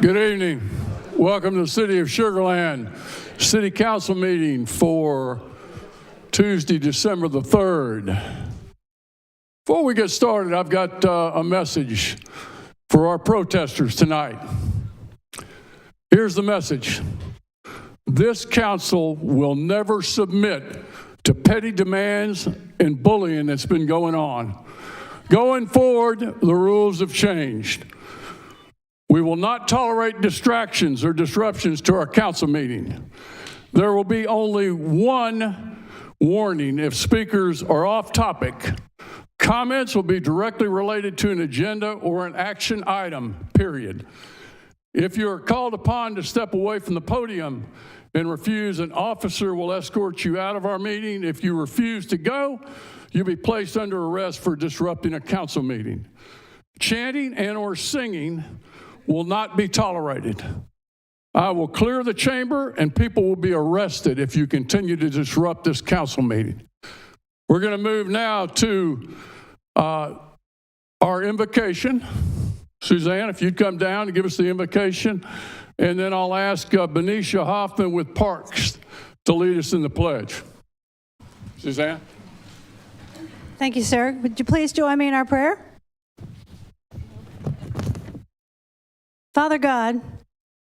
Good evening. Welcome to the City of Sugar Land City Council meeting for Tuesday, December the 3rd. Before we get started, I've got a message for our protesters tonight. Here's the message. This council will never submit to petty demands and bullying that's been going on. Going forward, the rules have changed. We will not tolerate distractions or disruptions to our council meeting. There will be only one warning if speakers are off topic. Comments will be directly related to an agenda or an action item, period. If you are called upon to step away from the podium and refuse, an officer will escort you out of our meeting. If you refuse to go, you'll be placed under arrest for disrupting a council meeting. Chanting and or singing will not be tolerated. I will clear the chamber and people will be arrested if you continue to disrupt this council meeting. We're going to move now to our invocation. Suzanne, if you'd come down and give us the invocation, and then I'll ask Benicia Hoffman with Parks to lead us in the pledge. Suzanne? Thank you, sir. Would you please join me in our prayer? Father God,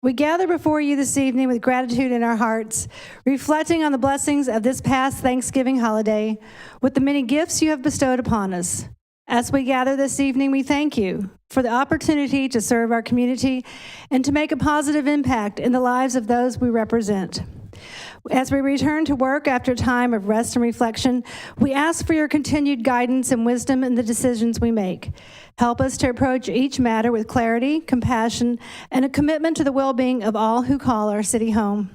we gather before you this evening with gratitude in our hearts, reflecting on the blessings of this past Thanksgiving holiday with the many gifts you have bestowed upon us. As we gather this evening, we thank you for the opportunity to serve our community and to make a positive impact in the lives of those we represent. As we return to work after a time of rest and reflection, we ask for your continued guidance and wisdom in the decisions we make. Help us to approach each matter with clarity, compassion, and a commitment to the well-being of all who call our city home.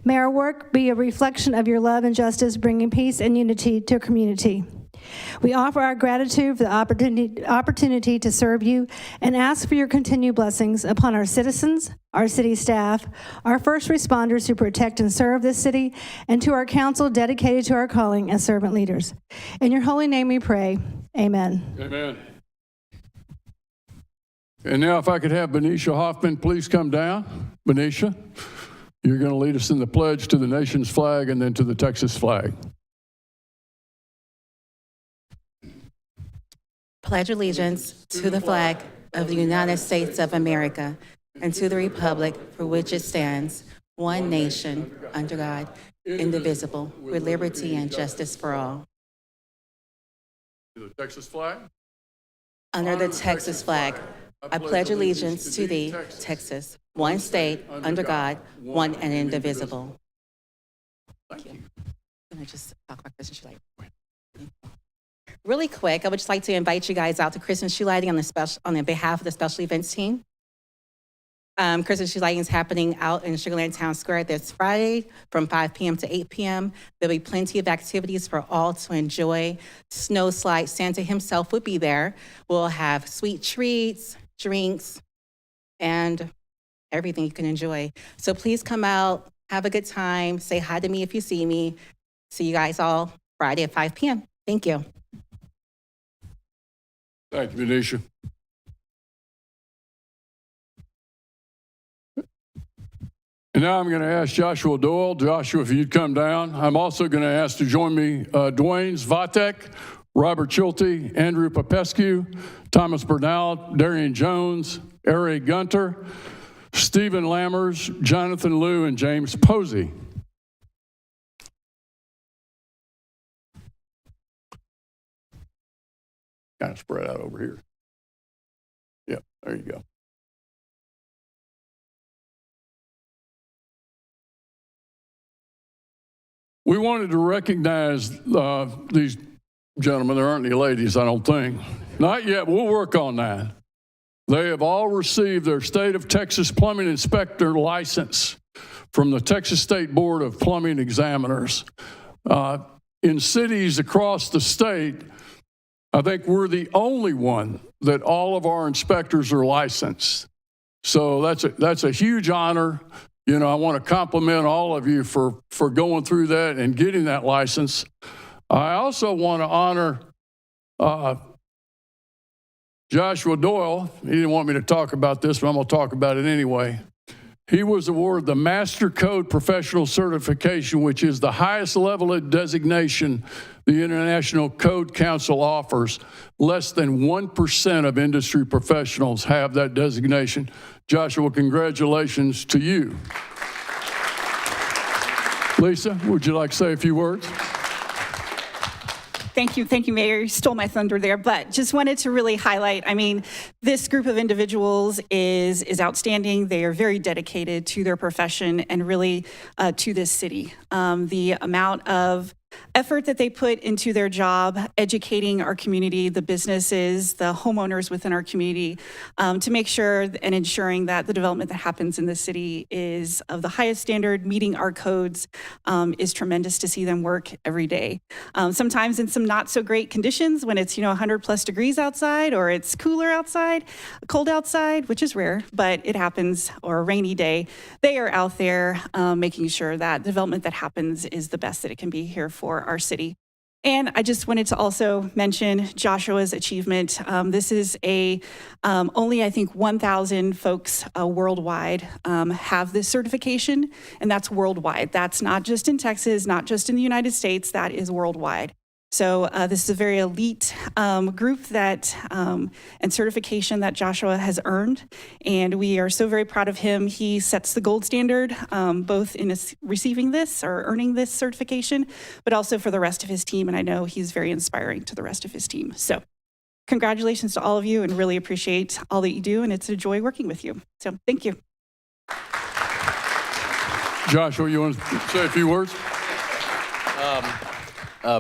May our work be a reflection of your love and justice, bringing peace and unity to our community. We offer our gratitude for the opportunity to serve you and ask for your continued blessings upon our citizens, our city staff, our first responders who protect and serve this city, and to our council dedicated to our calling as servant leaders. In your holy name we pray. Amen. Amen. And now if I could have Benicia Hoffman please come down. Benicia, you're going to lead us in the pledge to the nation's flag and then to the Texas flag. Pledge allegiance to the flag of the United States of America and to the republic for which it stands, one nation, under God, indivisible, with liberty and justice for all. To the Texas flag. Under the Texas flag, I pledge allegiance to thee, Texas, one state, under God, one and indivisible. Thank you. Can I just talk about Christmas tree lighting? Really quick, I would just like to invite you guys out to Christmas tree lighting on behalf of the special events team. Christmas tree lighting is happening out in Sugar Land Town Square this Friday from 5 p.m. to 8 p.m. There'll be plenty of activities for all to enjoy. Snow slide, Santa himself will be there. We'll have sweet treats, drinks, and everything you can enjoy. So please come out, have a good time, say hi to me if you see me. See you guys all Friday at 5 p.m. Thank you. Thank you, Benicia. And now I'm going to ask Joshua Doyle. Joshua, if you'd come down. I'm also going to ask to join me Dwayne Zvatek, Robert Schulte, Andrew Popescu, Thomas Bernal, Darian Jones, Eric Gunter, Stephen Lammers, Jonathan Liu, and James Posey. Kind of spread out over here. Yep, there you go. We wanted to recognize these gentlemen. There aren't any ladies, I don't think. Not yet. We'll work on that. They have all received their State of Texas Plumbing Inspector license from the Texas State Board of Plumbing Examiners. In cities across the state, I think we're the only one that all of our inspectors are licensed. So that's a huge honor. You know, I want to compliment all of you for going through that and getting that license. I also want to honor Joshua Doyle, he didn't want me to talk about this, but I'm going to talk about it anyway. He was awarded the Master Code Professional Certification, which is the highest level of designation the International Code Council offers. Less than 1% of industry professionals have that designation. Joshua, congratulations to you. Lisa, would you like to say a few words? Thank you, Mayor. You stole my thunder there, but just wanted to really highlight, I mean, this group of individuals is outstanding. They are very dedicated to their profession and really to this city. The amount of effort that they put into their job, educating our community, the businesses, the homeowners within our community, to make sure and ensuring that the development that happens in the city is of the highest standard, meeting our codes, is tremendous to see them work every day. Sometimes in some not so great conditions when it's 100 plus degrees outside, or it's cooler outside, cold outside, which is rare, but it happens, or a rainy day, they are out there making sure that the development that happens is the best that it can be here for our city. And I just wanted to also mention Joshua's achievement. This is only, I think, 1,000 folks worldwide have this certification, and that's worldwide. That's not just in Texas, not just in the United States, that is worldwide. So this is a very elite group that and certification that Joshua has earned, and we are so very proud of him. He sets the gold standard, both in receiving this or earning this certification, but also for the rest of his team, and I know he's very inspiring to the rest of his team. So congratulations to all of you, and really appreciate all that you do, and it's a joy working with you. So thank you. Joshua, you want to say a few words?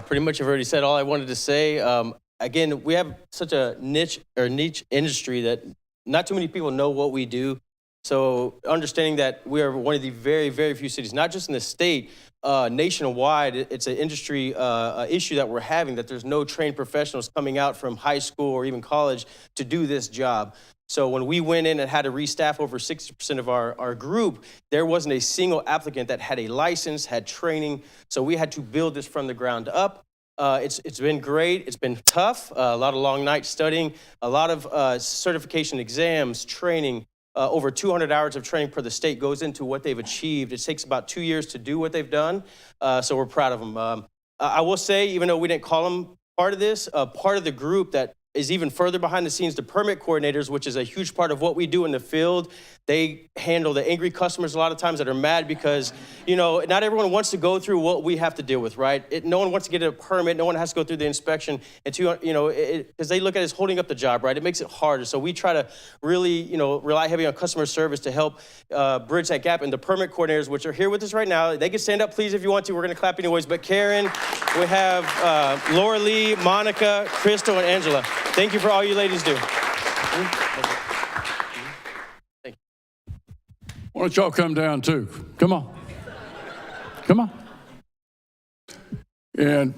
Pretty much I've already said all I wanted to say. Again, we have such a niche industry that not too many people know what we do. So understanding that we are one of the very, very few cities, not just in the state, nationwide, it's an industry issue that we're having, that there's no trained professionals coming out from high school or even college to do this job. So when we went in and had to restaff over 60% of our group, there wasn't a single applicant that had a license, had training. So we had to build this from the ground up. It's been great. It's been tough. A lot of long nights studying, a lot of certification exams, training. Over 200 hours of training per the state goes into what they've achieved. It takes about 2 years to do what they've done. So we're proud of them. I will say, even though we didn't call them part of this, part of the group that is even further behind the scenes, the permit coordinators, which is a huge part of what we do in the field. They handle the angry customers a lot of times that are mad because, not everyone wants to go through what we have to deal with, right? No one wants to get a permit. No one has to go through the inspection. And because they look at it as holding up the job, right? It makes it harder. So we try to really, rely heavy on customer service to help bridge that gap. And the permit coordinators, which are here with us right now, they can stand up, please, if you want to. We're going to clap anyways. But Karen, we have Laura Lee, Monica, Crystal, and Angela. Thank you for all you ladies do. Why don't y'all come down too? Come on. Come on. And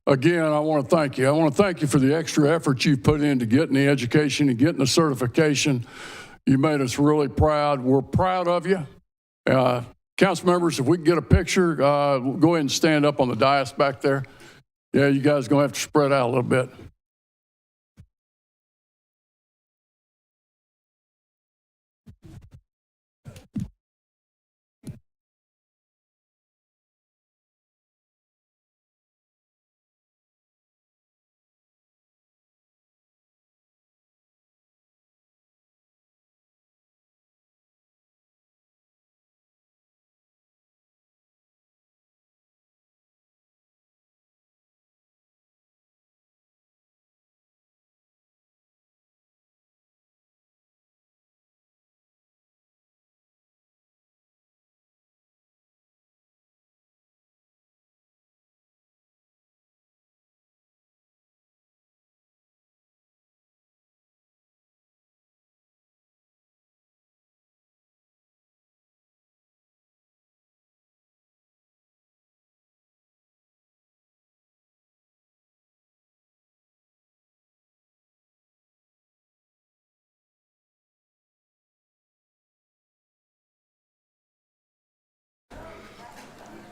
again, I want to thank you. I want to thank you for the extra effort you've put into getting the education and getting the certification. You made us really proud. We're proud of you. Council members, if we can get a picture, go ahead and stand up on the dais back there. Yeah, you guys are going to have to spread out a little bit.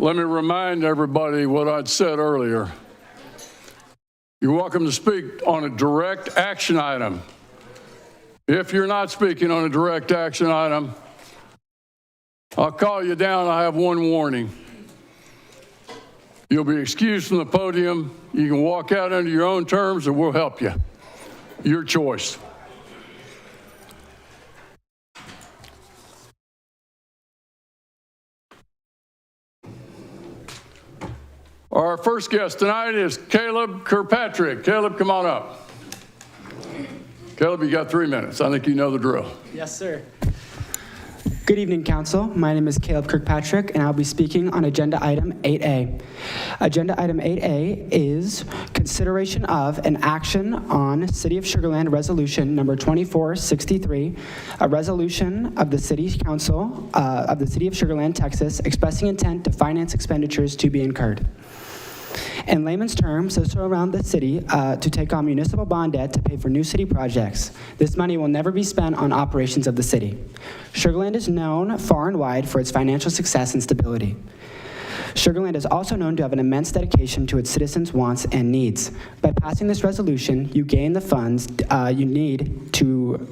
Let me remind everybody what I'd said earlier. You're welcome to speak on a direct action item. If you're not speaking on a direct action item, I'll call you down. I have one warning. You'll be excused from the podium. You can walk out under your own terms and we'll help you. Your choice. Our first guest tonight is Caleb Kirkpatrick. Caleb, come on up. Caleb, you got 3 minutes. I think you know the drill. Yes, sir. Good evening, Council. My name is Caleb Kirkpatrick, and I'll be speaking on Agenda Item 8A. Agenda Item 8A is consideration of an action on City of Sugar Land Resolution Number 2463, a resolution of the City Council of the City of Sugar Land, Texas, expressing intent to finance expenditures to be incurred. In layman's terms, this will allow the city to take on municipal bond debt to pay for new city projects. This money will never be spent on operations of the city. Sugar Land is known far and wide for its financial success and stability. Sugar Land is also known to have an immense dedication to its citizens' wants and needs. By passing this resolution, you gain the funds you need to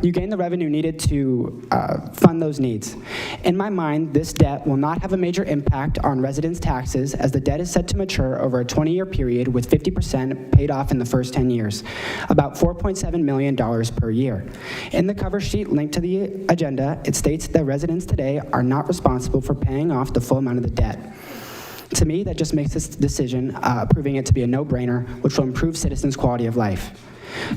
You gain the revenue needed to fund those needs. In my mind, this debt will not have a major impact on residents' taxes, as the debt is set to mature over a 20-year period with 50% paid off in the first 10 years, about $4.7 million per year. In the cover sheet linked to the agenda, it states that residents today are not responsible for paying off the full amount of the debt. To me, that just makes this decision, proving it to be a no-brainer, which will improve citizens' quality of life.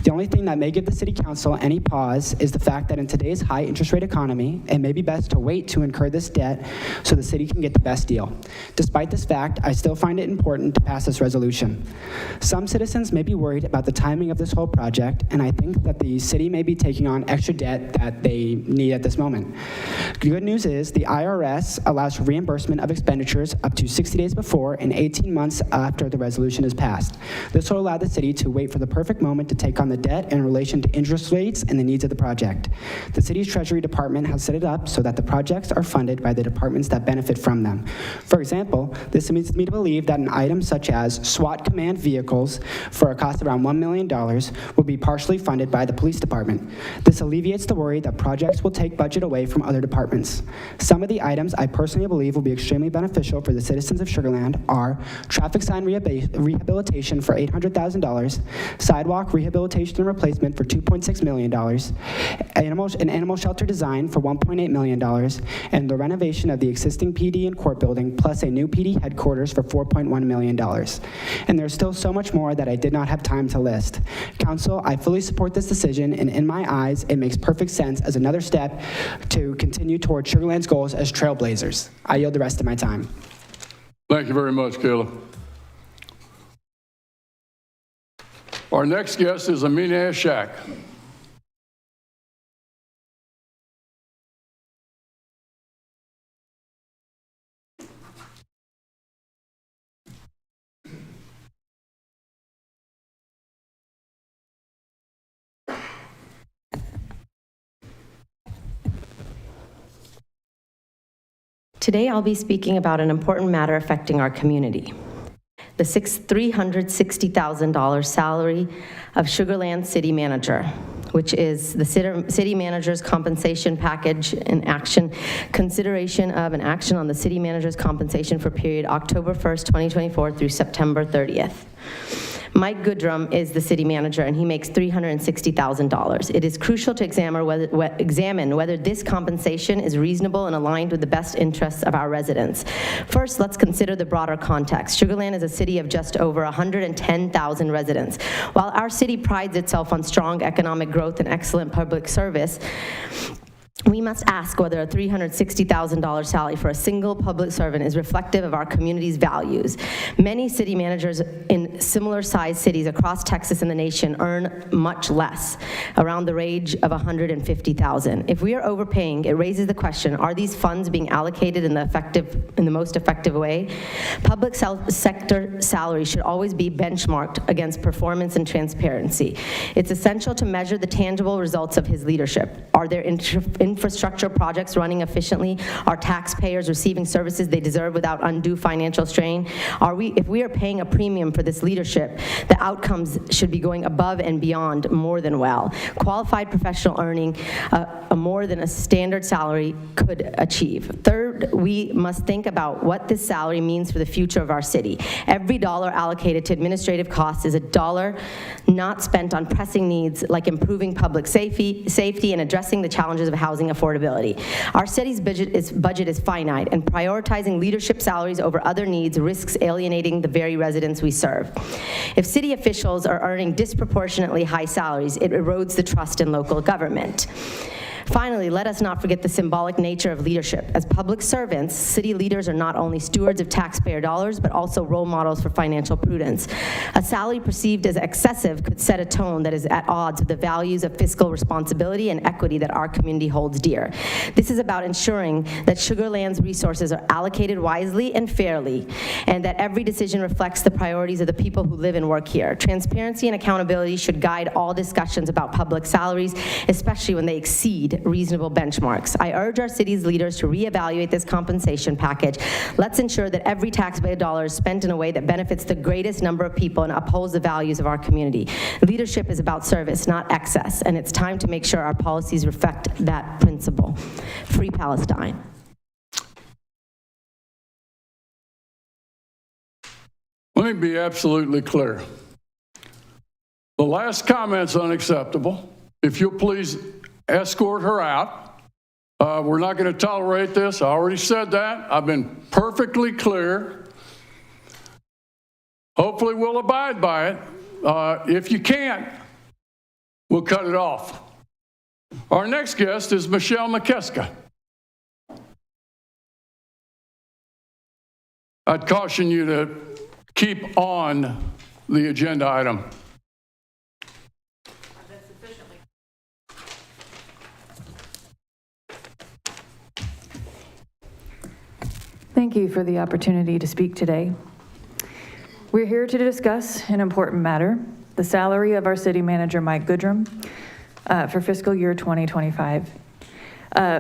The only thing that may give the City Council any pause is the fact that in today's high interest rate economy, it may be best to wait to incur this debt so the city can get the best deal. Despite this fact, I still find it important to pass this resolution. Some citizens may be worried about the timing of this whole project, and I think that the city may be taking on extra debt that they need at this moment. The good news is the IRS allows for reimbursement of expenditures up to 60 days before and 18 months after the resolution is passed. This will allow the city to wait for the perfect moment to take on the debt in relation to interest rates and the needs of the project. The city's Treasury Department has set it up so that the projects are funded by the departments that benefit from them. For example, this leads me to believe that an item such as SWAT command vehicles for a cost of around $1 million will be partially funded by the police department. This alleviates the worry that projects will take budget away from other departments. Some of the items I personally believe will be extremely beneficial for the citizens of Sugar Land are traffic sign rehabilitation for $800,000, sidewalk rehabilitation and replacement for $2.6 million, an animal shelter design for $1.8 million, and the renovation of the existing PD and court building, plus a new PD headquarters for $4.1 million. And there's still so much more that I did not have time to list. Council, I fully support this decision, and in my eyes, it makes perfect sense as another step to continue toward Sugar Land's goals as trailblazers. I yield the rest of my time. Thank you very much, Caleb. Our next guest is Amina Ashak. Today, I'll be speaking about an important matter affecting our community. The $360,000 salary of Sugar Land City Manager, which is the city manager's compensation package and action, consideration of an action on the city manager's compensation for period October 1st, 2024 through September 30th. Mike Goodrum is the city manager, and he makes $360,000. It is crucial to examine whether this compensation is reasonable and aligned with the best interests of our residents. First, let's consider the broader context. Sugar Land is a city of just over 110,000 residents. While our city prides itself on strong economic growth and excellent public service, we must ask whether a $360,000 salary for a single public servant is reflective of our community's values. Many city managers in similar-sized cities across Texas and the nation earn much less, around the range of $150,000. If we are overpaying, it raises the question: are these funds being allocated in the most effective way? Public sector salaries should always be benchmarked against performance and transparency. It's essential to measure the tangible results of his leadership. Are there infrastructure projects running efficiently? Are taxpayers receiving services they deserve without undue financial strain? If we are paying a premium for this leadership, the outcomes should be going above and beyond more than well. Qualified professional earning a more than a standard salary could achieve. Third, we must think about what this salary means for the future of our city. Every dollar allocated to administrative costs is a dollar not spent on pressing needs like improving public safety and addressing the challenges of housing affordability. Our city's budget is finite, and prioritizing leadership salaries over other needs risks alienating the very residents we serve. If city officials are earning disproportionately high salaries, it erodes the trust in local government. Finally, let us not forget the symbolic nature of leadership. As public servants, city leaders are not only stewards of taxpayer dollars, but also role models for financial prudence. A salary perceived as excessive could set a tone that is at odds with the values of fiscal responsibility and equity that our community holds dear. This is about ensuring that Sugar Land's resources are allocated wisely and fairly, and that every decision reflects the priorities of the people who live and work here. Transparency and accountability should guide all discussions about public salaries, especially when they exceed reasonable benchmarks. I urge our city's leaders to reevaluate this compensation package. Let's ensure that every taxpayer dollar is spent in a way that benefits the greatest number of people and upholds the values of our community. Leadership is about service, not excess, and it's time to make sure our policies reflect that principle. Free Palestine. Let me be absolutely clear. The last comment's unacceptable. If you'll please escort her out. We're not going to tolerate this. I already said that. I've been perfectly clear. Hopefully we'll abide by it. If you can't, we'll cut it off. Our next guest is Michelle McKeska. I'd caution you to keep on the agenda item. Thank you for the opportunity to speak today. We're here to discuss an important matter, the salary of our city manager, Mike Goodrum, for fiscal year 2025.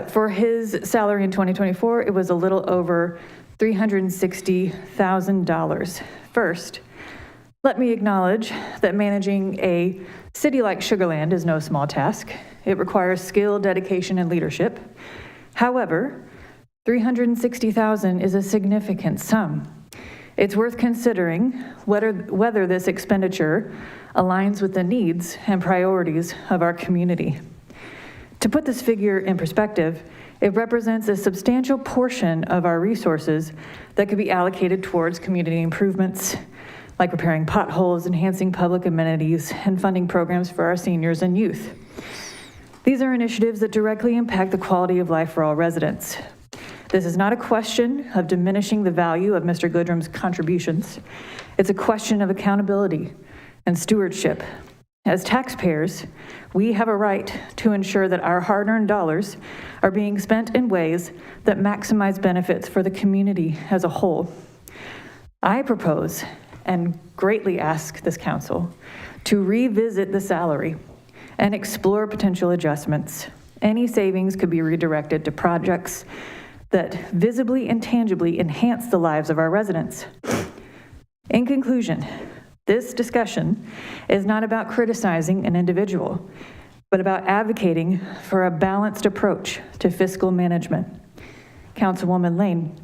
For his salary in 2024, it was a little over $360,000. First, let me acknowledge that managing a city like Sugar Land is no small task. It requires skill, dedication, and leadership. However, $360,000 is a significant sum. It's worth considering whether this expenditure aligns with the needs and priorities of our community. To put this figure in perspective, it represents a substantial portion of our resources that could be allocated towards community improvements, like repairing potholes, enhancing public amenities, and funding programs for our seniors and youth. These are initiatives that directly impact the quality of life for all residents. This is not a question of diminishing the value of Mr. Goodrum's contributions. It's a question of accountability and stewardship. As taxpayers, we have a right to ensure that our hard-earned dollars are being spent in ways that maximize benefits for the community as a whole. I propose and greatly ask this council to revisit the salary and explore potential adjustments. Any savings could be redirected to projects that visibly and tangibly enhance the lives of our residents. In conclusion, this discussion is not about criticizing an individual, but about advocating for a balanced approach to fiscal management. Councilwoman Lane,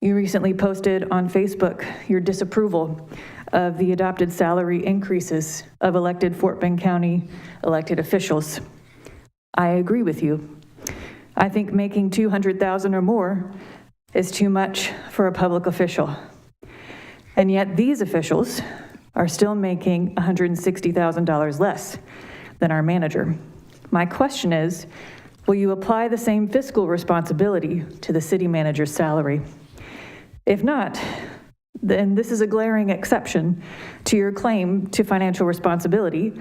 you recently posted on Facebook your disapproval of the adopted salary increases of elected Fort Bend County elected officials. I agree with you. I think making $200,000 or more is too much for a public official. And yet these officials are still making $160,000 less than our manager. My question is, will you apply the same fiscal responsibility to the city manager's salary? If not, then this is a glaring exception to your claim to financial responsibility,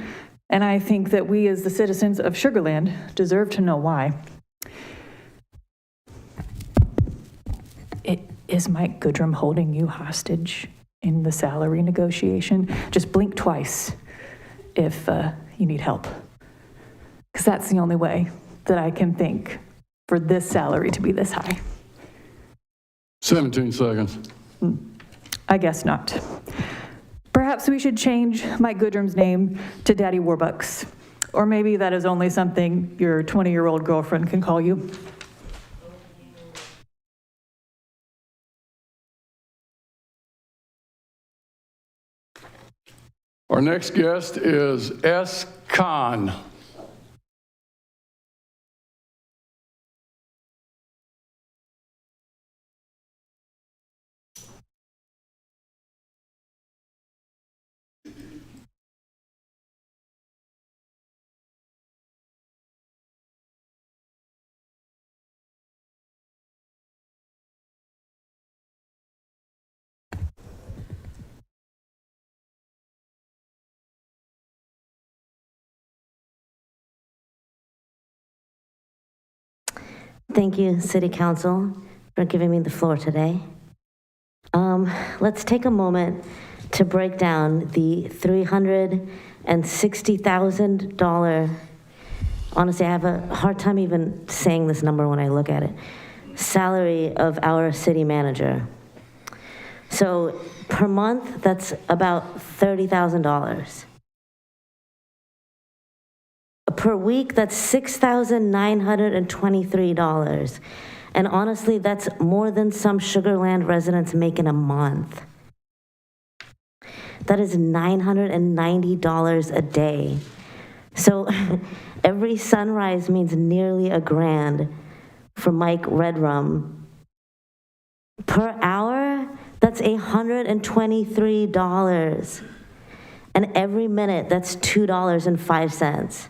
and I think that we as the citizens of Sugar Land deserve to know why. Is Mike Goodrum holding you hostage in the salary negotiation? Just blink twice if you need help, because that's the only way that I can think for this salary to be this high. 17 seconds. I guess not. Perhaps we should change Mike Goodrum's name to Daddy Warbucks. Or maybe that is only something your 20-year-old girlfriend can call you. Our next guest is S. Khan. Thank you, City Council, for giving me the floor today. Let's take a moment to break down the $360,000. Honestly, I have a hard time even saying this number when I look at it. Salary of our city manager. So per month, that's about $30,000. Per week, that's $6,923. And honestly, that's more than some Sugar Land residents make in a month. That is $990 a day. So every sunrise means nearly $1,000 for Mike Redrum. Per hour, that's $123. And every minute, that's $2.05.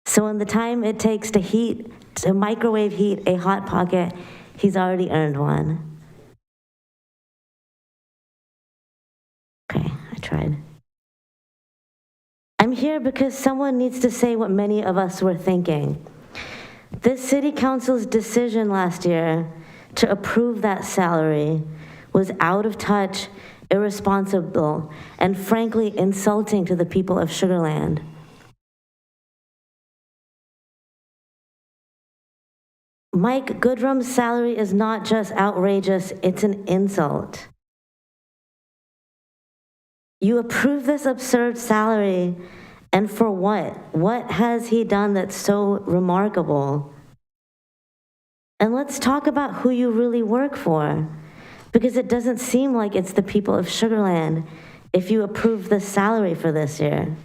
So in the time it takes to microwave heat a Hot Pocket, he's already earned one. Okay, I tried. I'm here because someone needs to say what many of us were thinking. This city council's decision last year to approve that salary was out of touch, irresponsible, and frankly insulting to the people of Sugar Land. Mike Goodrum's salary is not just outrageous, it's an insult. You approve this absurd salary, and for what? What has he done that's so remarkable? And let's talk about who you really work for, because it doesn't seem like it's the people of Sugar Land if you approve the salary for this year.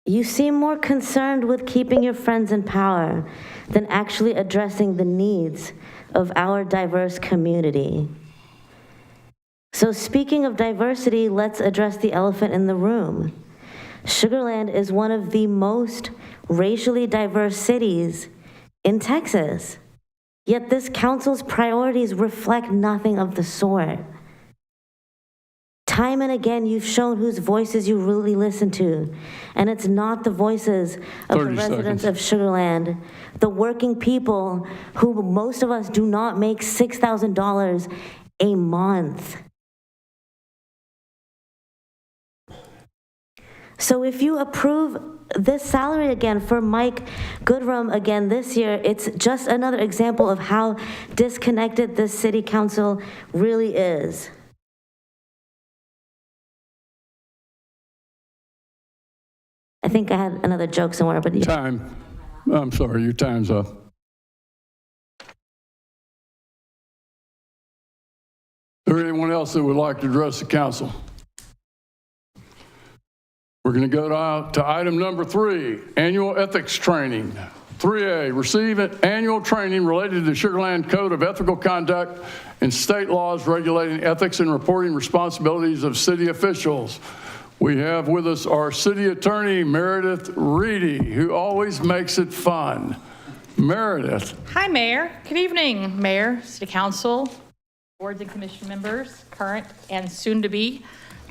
You seem more concerned with keeping your friends in power than actually addressing the needs of our diverse community. So speaking of diversity, let's address the elephant in the room. Sugar Land is one of the most racially diverse cities in Texas, yet this council's priorities reflect nothing of the sort. Time and again, you've shown whose voices you really listen to, and it's not the voices of the residents of Sugar Land, the working people who most of us do not make $6,000 a month. So if you approve this salary again for Mike Goodrum again this year, it's just another example of how disconnected this city council really is. I think I had another joke somewhere, but Time. I'm sorry, your time's up. Is there anyone else that would like to address the council? We're going to go to item number 3, annual ethics training. 3A, receive an annual training related to the Sugar Land Code of Ethical Conduct and state laws regulating ethics and reporting responsibilities of city officials. We have with us our city attorney, Meredith Reedy, who always makes it fun. Meredith. Hi, Mayor. Good evening, Mayor, City Council, boards and commission members, current and soon to be.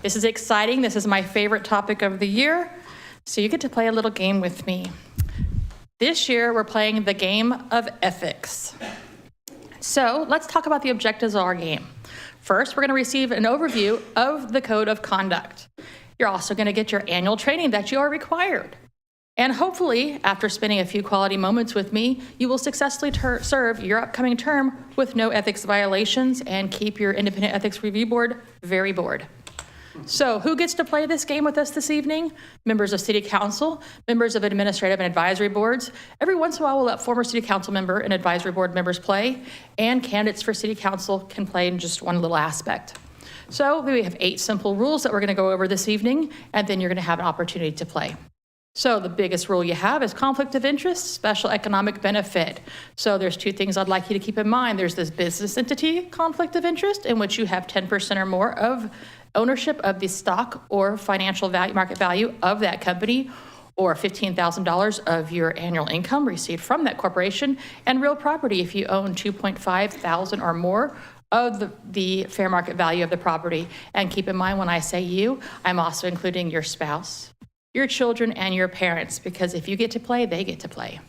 This is exciting. This is my favorite topic of the year. So you get to play a little game with me. This year, we're playing the game of ethics. So let's talk about the objectives of our game. First, we're going to receive an overview of the Code of Conduct. You're also going to get your annual training that you are required. And hopefully, after spending a few quality moments with me, you will successfully serve your upcoming term with no ethics violations and keep your Independent Ethics Review Board very bored. So who gets to play this game with us this evening? Members of City Council, members of administrative and advisory boards. Every once in a while, we'll let former City Council member and advisory board members play, and candidates for City Council can play in just one little aspect. So we have 8 simple rules that we're going to go over this evening, and then you're going to have an opportunity to play. So the biggest rule you have is conflict of interest, special economic benefit. So there's 2 things I'd like you to keep in mind. There's this business entity conflict of interest in which you have 10% or more of ownership of the stock or financial value, market value of that company, or $15,000 of your annual income received from that corporation, and real property if you own 2.5 thousand or more of the fair market value of the property. And keep in mind, when I say you, I'm also including your spouse, your children, and your parents, because if you get to play, they get to play.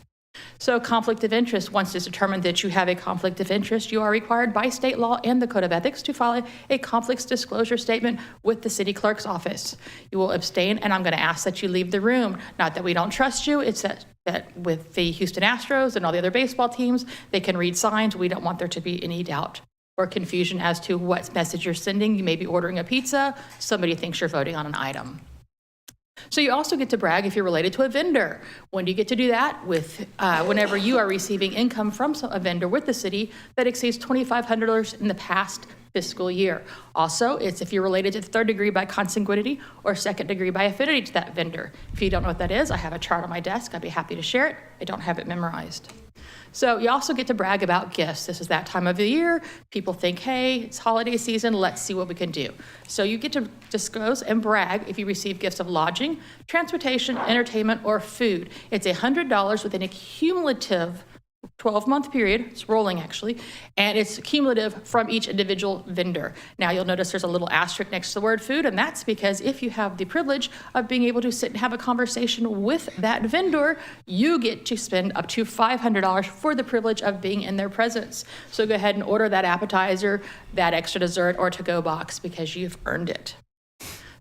So conflict of interest, once it's determined that you have a conflict of interest, you are required by state law and the Code of Ethics to file a conflicts disclosure statement with the city clerk's office. You will abstain, and I'm going to ask that you leave the room. Not that we don't trust you, it's that with the Houston Astros and all the other baseball teams, they can read signs. We don't want there to be any doubt or confusion as to what message you're sending. You may be ordering a pizza. Somebody thinks you're voting on an item. So you also get to brag if you're related to a vendor. When do you get to do that? With whenever you are receiving income from a vendor with the city that exceeds $2,500 in the past fiscal year. Also, it's if you're related to the 3rd degree by consanguinity or 2nd degree by affinity to that vendor. If you don't know what that is, I have a chart on my desk. I'd be happy to share it. I don't have it memorized. So you also get to brag about gifts. This is that time of the year. People think, hey, it's holiday season, let's see what we can do. So you get to disclose and brag if you receive gifts of lodging, transportation, entertainment, or food. It's $100 within a cumulative 12-month period. It's rolling, actually, and it's cumulative from each individual vendor. Now, you'll notice there's a little asterisk next to the word food, and that's because if you have the privilege of being able to sit and have a conversation with that vendor, you get to spend up to $500 for the privilege of being in their presence. So go ahead and order that appetizer, that extra dessert, or to-go box because you've earned it.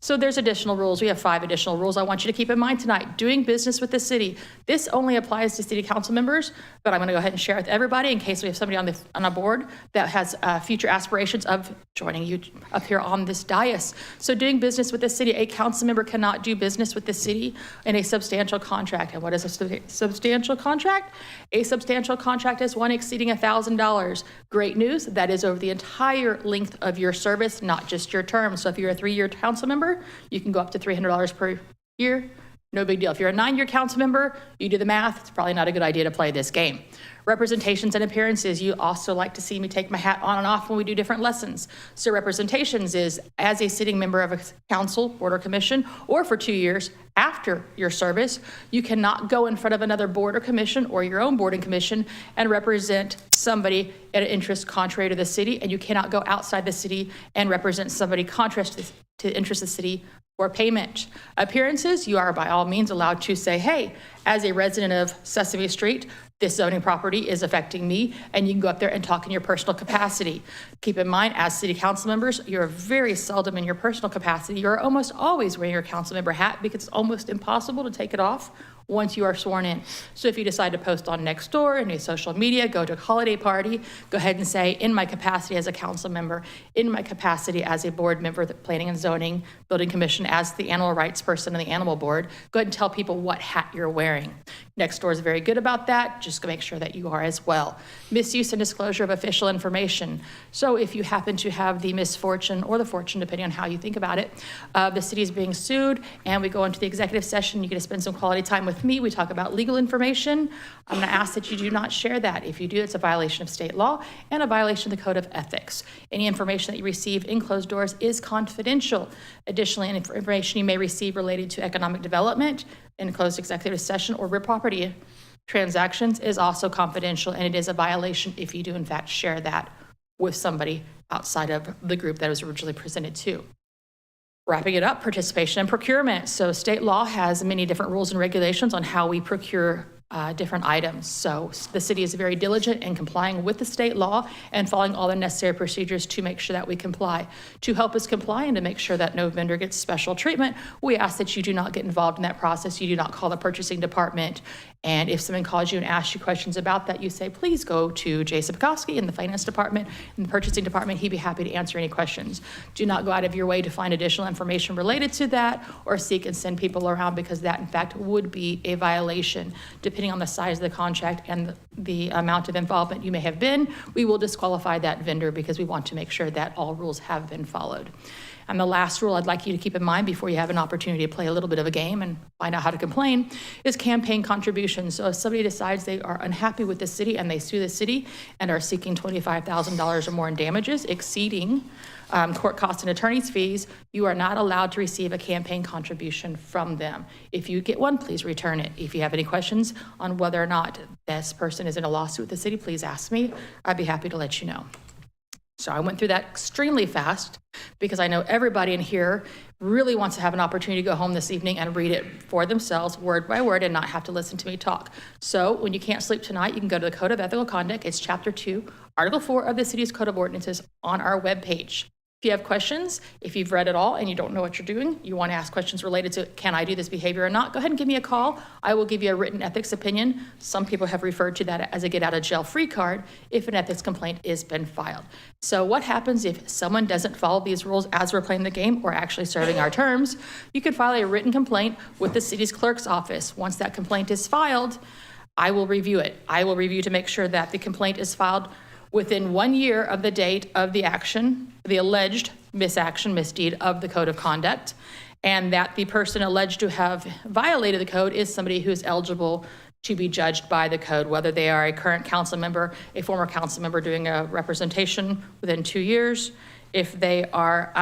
So there's additional rules. We have 5 additional rules I want you to keep in mind tonight. Doing business with the city. This only applies to city council members, but I'm going to go ahead and share it with everybody in case we have somebody on a board that has future aspirations of joining you up here on this dais. So doing business with the city, a council member cannot do business with the city in a substantial contract. And what is a substantial contract? A substantial contract is one exceeding $1,000. Great news, that is over the entire length of your service, not just your term. So if you're a 3-year council member, you can go up to $300 per year. No big deal. If you're a 9-year council member, you do the math. It's probably not a good idea to play this game. Representations and appearances. You also like to see me take my hat on and off when we do different lessons. So representations is as a sitting member of a council, board, or commission, or for 2 years after your service, you cannot go in front of another board or commission or your own board and commission and represent somebody at an interest contrary to the city, and you cannot go outside the city and represent somebody contrary to the interest of the city for payment. Appearances, you are by all means allowed to say, hey, as a resident of Sesame Street, this zoning property is affecting me, and you can go up there and talk in your personal capacity. Keep in mind, as city council members, you're very seldom in your personal capacity. You're almost always wearing your council member hat because it's almost impossible to take it off once you are sworn in. So if you decide to post on Nextdoor, any social media, go to a holiday party, go ahead and say, in my capacity as a council member, in my capacity as a board member, the Planning and Zoning, Building Commission, as the animal rights person in the animal board, go ahead and tell people what hat you're wearing. Nextdoor is very good about that. Just make sure that you are as well. Misuse and disclosure of official information. So if you happen to have the misfortune or the fortune, depending on how you think about it, the city is being sued and we go into the executive session, you get to spend some quality time with me. We talk about legal information. I'm going to ask that you do not share that. If you do, it's a violation of state law and a violation of the Code of Ethics. Any information that you receive in closed doors is confidential. Additionally, any information you may receive related to economic development in closed executive session or real property transactions is also confidential, and it is a violation if you do in fact share that with somebody outside of the group that was originally presented to. Wrapping it up, participation and procurement. So state law has many different rules and regulations on how we procure different items. So the city is very diligent in complying with the state law and following all the necessary procedures to make sure that we comply. To help us comply and to make sure that no vendor gets special treatment, we ask that you do not get involved in that process. You do not call the purchasing department. And if someone calls you and asks you questions about that, you say, please go to Jason Bukowski in the finance department, in the purchasing department. He'd be happy to answer any questions. Do not go out of your way to find additional information related to that or seek and send people around, because that in fact would be a violation. Depending on the size of the contract and the amount of involvement you may have been, we will disqualify that vendor because we want to make sure that all rules have been followed. And the last rule I'd like you to keep in mind before you have an opportunity to play a little bit of a game and find out how to complain is campaign contributions. So if somebody decides they are unhappy with the city and they sue the city and are seeking $25,000 or more in damages, exceeding court costs and attorney's fees, you are not allowed to receive a campaign contribution from them. If you get one, please return it. If you have any questions on whether or not this person is in a lawsuit with the city, please ask me. I'd be happy to let you know. So I went through that extremely fast because I know everybody in here really wants to have an opportunity to go home this evening and read it for themselves, word by word, and not have to listen to me talk. So when you can't sleep tonight, you can go to the Code of Ethical Conduct. It's Chapter 2, Article 4 of the city's Code of Ordinances on our webpage. If you have questions, if you've read it all and you don't know what you're doing, you want to ask questions related to, can I do this behavior or not, go ahead and give me a call. I will give you a written ethics opinion. Some people have referred to that as a get out of jail free card if an ethics complaint has been filed. So what happens if someone doesn't follow these rules as we're playing the game or actually serving our terms? You can file a written complaint with the city's clerk's office. Once that complaint is filed, I will review it. I will review to make sure that the complaint is filed within 1 year of the date of the action, the alleged misdeed of the Code of Conduct, and that the person alleged to have violated the code is somebody who's eligible to be judged by the code, whether they are a current council member, a former council member doing a representation within 2 years, if they are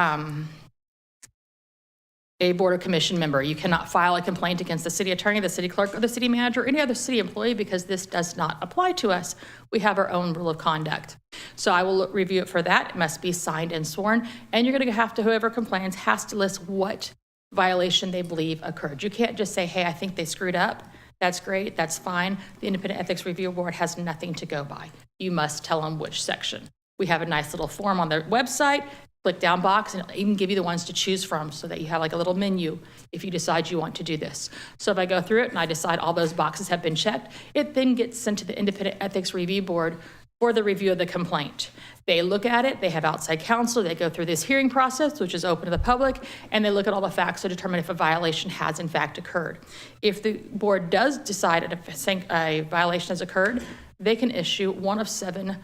a Board of Commission member. You cannot file a complaint against the city attorney, the city clerk, or the city manager, or any other city employee, because this does not apply to us. We have our own rule of conduct. So I will review it for that. It must be signed and sworn. And you're going to have to, whoever complains has to list what violation they believe occurred. You can't just say, hey, I think they screwed up. That's great. That's fine. The Independent Ethics Review Board has nothing to go by. You must tell them which section. We have a nice little form on their website. Click down box, and it'll even give you the ones to choose from so that you have like a little menu if you decide you want to do this. So if I go through it and I decide all those boxes have been checked, it then gets sent to the Independent Ethics Review Board for the review of the complaint. They look at it, they have outside counsel, they go through this hearing process, which is open to the public, and they look at all the facts to determine if a violation has in fact occurred. If the board does decide that a violation has occurred, they can issue one of 7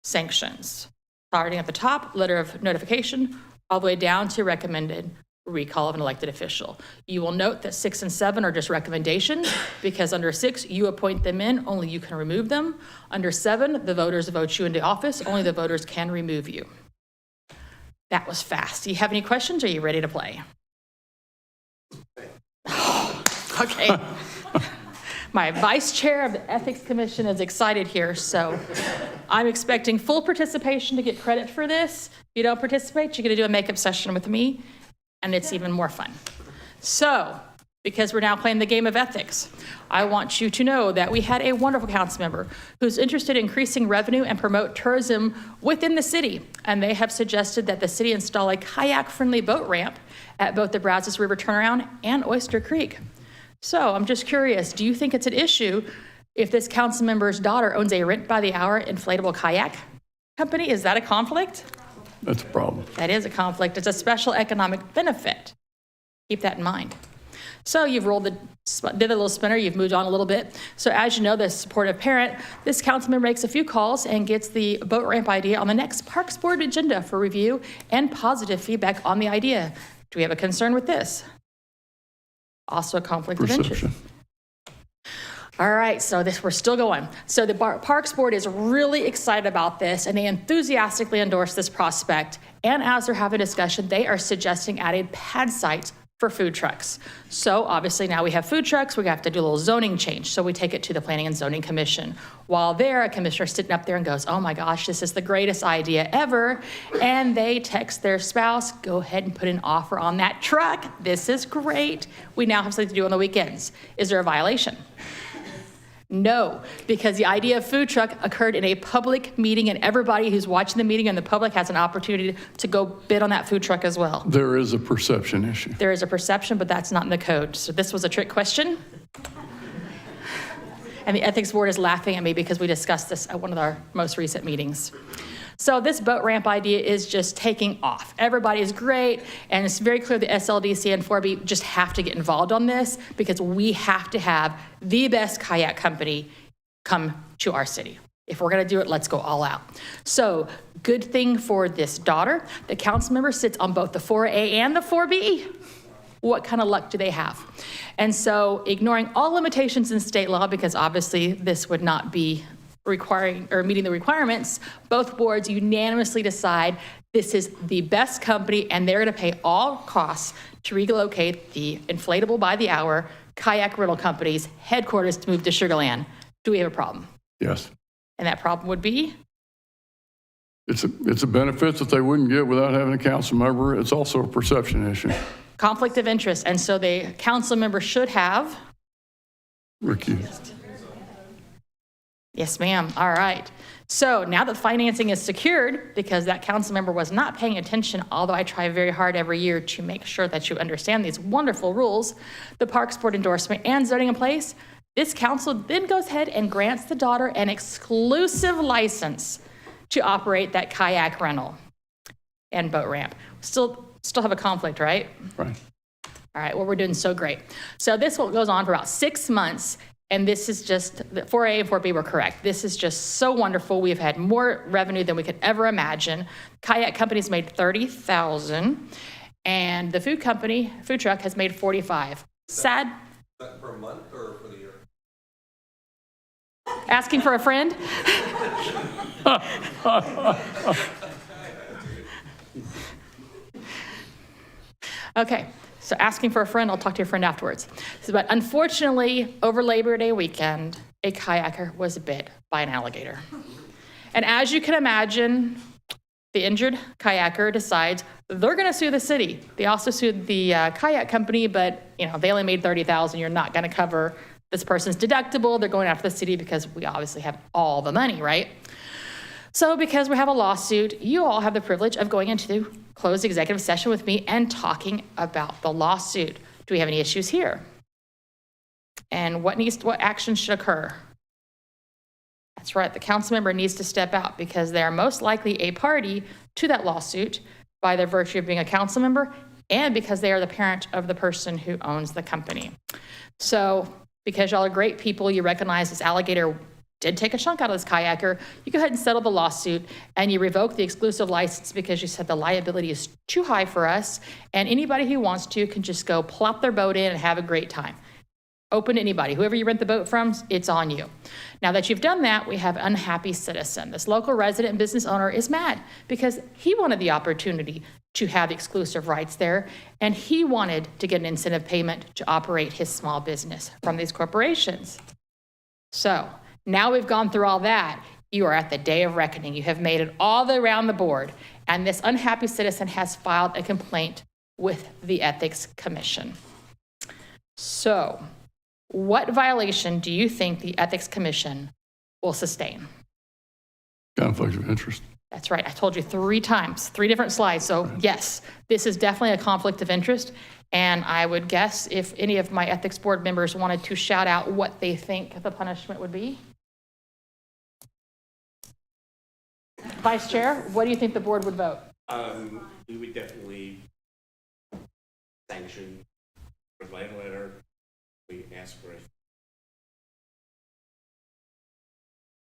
sanctions. Starting at the top, letter of notification, all the way down to recommended recall of an elected official. You will note that 6 and 7 are just recommendations, because under 6, you appoint them in, only you can remove them. Under 7, the voters vote you into office, only the voters can remove you. That was fast. Do you have any questions? Or are you ready to play? Okay. My vice chair of the Ethics Commission is excited here, so I'm expecting full participation to get credit for this. If you don't participate, you're going to do a makeup session with me, and it's even more fun. So, because we're now playing the game of ethics, I want you to know that we had a wonderful council member who's interested in increasing revenue and promote tourism within the city, and they have suggested that the city install a kayak-friendly boat ramp at both the Brazos River Turnaround and Oyster Creek. So I'm just curious, do you think it's an issue if this council member's daughter owns a rent-by-the-hour inflatable kayak company? Is that a conflict? That's a problem. That is a conflict. It's a special economic benefit. Keep that in mind. So you've did a little spinner, you've moved on a little bit. So as you know, the supportive parent, this council member makes a few calls and gets the boat ramp idea on the next Parks Board agenda for review and positive feedback on the idea. Do we have a concern with this? Also a conflict of interest. All right, so we're still going. So the Parks Board is really excited about this, and they enthusiastically endorse this prospect. And as they're having a discussion, they are suggesting adding pad sites for food trucks. So obviously now we have food trucks, we have to do a little zoning change. So we take it to the Planning and Zoning Commission. While there, a commissioner sitting up there and goes, oh my gosh, this is the greatest idea ever. And they text their spouse, go ahead and put an offer on that truck. This is great. We now have something to do on the weekends. Is there a violation? No, because the idea of food truck occurred in a public meeting, and everybody who's watching the meeting and the public has an opportunity to go bid on that food truck as well. There is a perception issue. There is a perception, but that's not in the code. So this was a trick question. And the ethics board is laughing at me because we discussed this at one of our most recent meetings. So this boat ramp idea is just taking off. Everybody is great, and it's very clear the SLDC and 4B just have to get involved on this because we have to have the best kayak company come to our city. If we're gonna do it, let's go all out. So good thing for this daughter, the council member sits on both the 4A and the 4B. What kind of luck do they have? And so ignoring all limitations in state law, because obviously this would not be requiring or meeting the requirements, both boards unanimously decide this is the best company and they're going to pay all costs to relocate the inflatable by the hour kayak rental company's headquarters to move to Sugar Land. Do we have a problem? Yes. And that problem would be? It's a benefit that they wouldn't get without having a council member. It's also a perception issue. Conflict of interest. And so the council member should have? Recused. Yes, ma'am. All right. So now that financing is secured, because that council member was not paying attention, although I try very hard every year to make sure that you understand these wonderful rules, the Parks Board endorsement and zoning in place, this council then goes ahead and grants the daughter an exclusive license to operate that kayak rental and boat ramp. Still have a conflict, right? Right. All right, well, we're doing so great. So this goes on for about 6 months, and this is just, the 4A and 4B were correct. This is just so wonderful. We've had more revenue than we could ever imagine. Kayak companies made $30,000, and the food truck has made $45,000. Sad. Is that per month or for the year? Asking for a friend? Okay, so asking for a friend, I'll talk to your friend afterwards. But unfortunately, over Labor Day weekend, a kayaker was bit by an alligator. And as you can imagine, the injured kayaker decides they're gonna sue the city. They also sued the kayak company, but they only made $30,000. You're not gonna cover this person's deductible. They're going after the city because we obviously have all the money, right? So because we have a lawsuit, you all have the privilege of going into closed executive session with me and talking about the lawsuit. Do we have any issues here? And what action should occur? That's right, the council member needs to step out because they are most likely a party to that lawsuit by their virtue of being a council member and because they are the parent of the person who owns the company. So because y'all are great people, you recognize this alligator did take a chunk out of this kayaker, you go ahead and settle the lawsuit and you revoke the exclusive license because you said the liability is too high for us and anybody who wants to can just go plop their boat in and have a great time. Open to anybody. Whoever you rent the boat from, it's on you. Now that you've done that, we have an unhappy citizen. This local resident and business owner is mad because he wanted the opportunity to have exclusive rights there, and he wanted to get an incentive payment to operate his small business from these corporations. So now we've gone through all that. You are at the day of reckoning. You have made it all the way around the board, and this unhappy citizen has filed a complaint with the Ethics Commission. So, what violation do you think the Ethics Commission will sustain? Conflict of interest. That's right. I told you 3 times, 3 different slides. So yes, this is definitely a conflict of interest. And I would guess if any of my ethics board members wanted to shout out what they think the punishment would be. Vice Chair, what do you think the board would vote? We would definitely sanction, write a letter, we ask for it.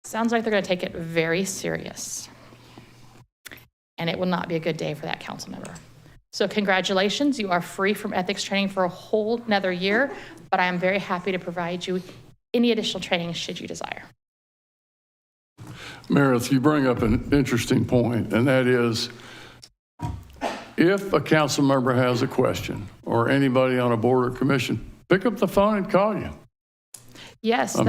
Sounds like they're going to take it very serious. And it will not be a good day for that council member. So congratulations, you are free from ethics training for a whole another year, but I am very happy to provide you any additional training should you desire. Meredith, you bring up an interesting point, and that is if a council member has a question or anybody on a board or commission, pick up the phone and call you. Yes,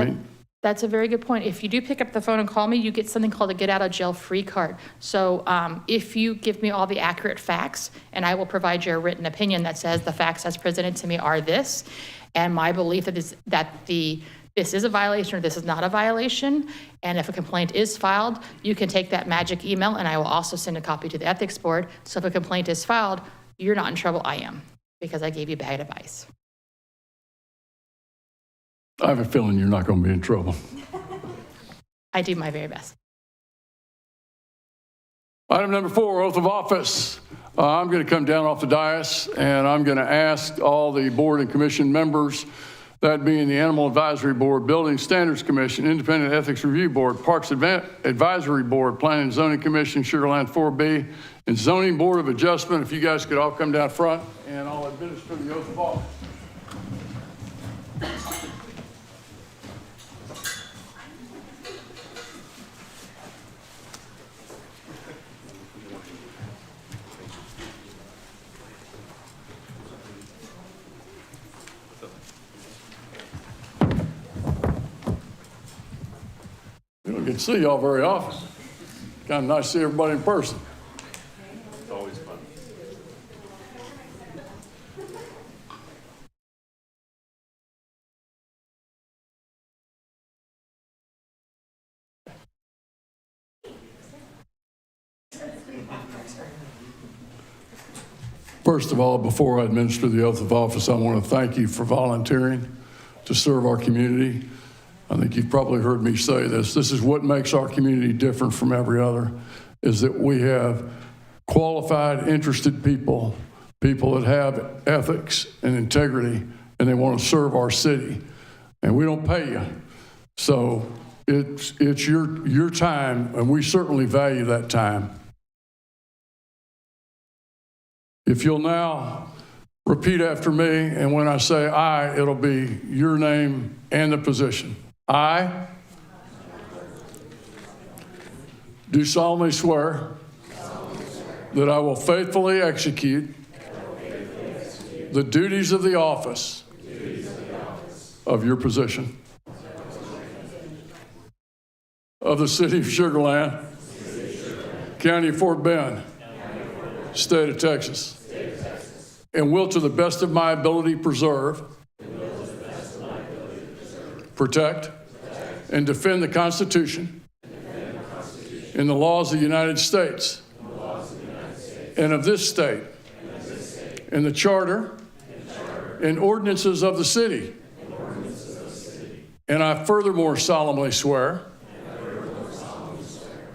that's a very good point. If you do pick up the phone and call me, you get something called a get out of jail free card. So if you give me all the accurate facts, and I will provide you a written opinion that says the facts as presented to me are this, and my belief is that the this is a violation or this is not a violation. And if a complaint is filed, you can take that magic email, and I will also send a copy to the ethics board. So if a complaint is filed, you're not in trouble, I am, because I gave you bad advice. I have a feeling you're not going to be in trouble. I do my very best. Item number 4, oath of office. I'm going to come down off the dais, and I'm going to ask all the board and commission members, that being the Animal Advisory Board, Building Standards Commission, Independent Ethics Review Board, Parks Advisory Board, Planning and Zoning Commission, Sugar Land 4B, and Zoning Board of Adjustment, if you guys could all come down front, and I'll administer the oath of office. We don't get to see y'all very often. Kind of nice to see everybody in person. It's always fun. First of all, before I administer the oath of office, I want to thank you for volunteering to serve our community. I think you've probably heard me say this. This is what makes our community different from every other, is that we have qualified, interested people, people that have ethics and integrity, and they want to serve our city. And we don't pay you. So it's your time, and we certainly value that time. If you'll now repeat after me, and when I say I, it'll be your name and the position. I do solemnly swear that I will faithfully execute the duties of the office of your position of the City of Sugar Land, County of Fort Bend, State of Texas, and will to the best of my ability preserve, protect, and defend the Constitution and the laws of the United States and of this state, and the Charter and ordinances of the city. And I furthermore solemnly swear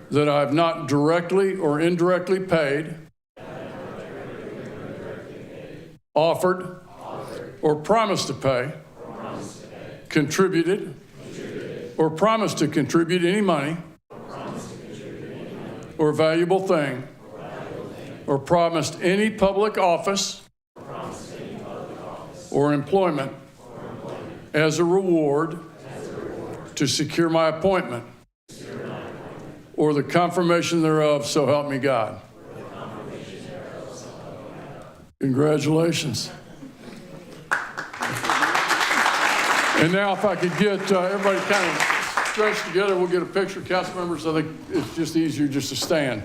that I have not directly or indirectly paid, offered, or promised to pay, contributed, or promised to contribute any money or valuable thing, or promised any public office or employment as a reward to secure my appointment or the confirmation thereof, so help me God. Congratulations. And now if I could get everybody kind of stretched together, we'll get a picture. Council members, I think it's just easier just to stand.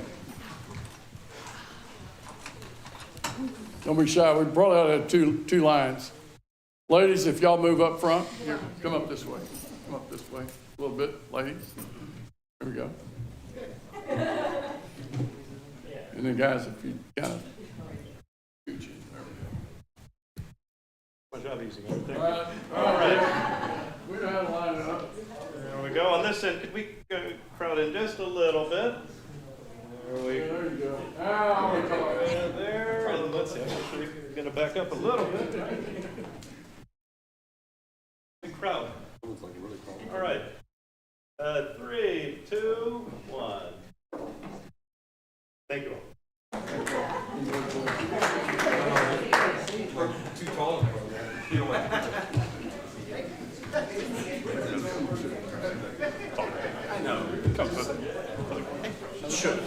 Don't be shy. We probably ought to have two lines. Ladies, if y'all move up front, here, come up this way. Come up this way a little bit, ladies. There we go. And then guys, if you kind of My job easy, man. Thank you. all right. We know how to line it up. There we go. On this end, could we crowd in just a little bit? There we go. There you go. Now we're talking. There. And let's see. I'm actually going to back up a little bit. Big crowd. All right. 3, 2, 1. Thank you all. Too tall for that. You don't want to. I know. Come with it. Should.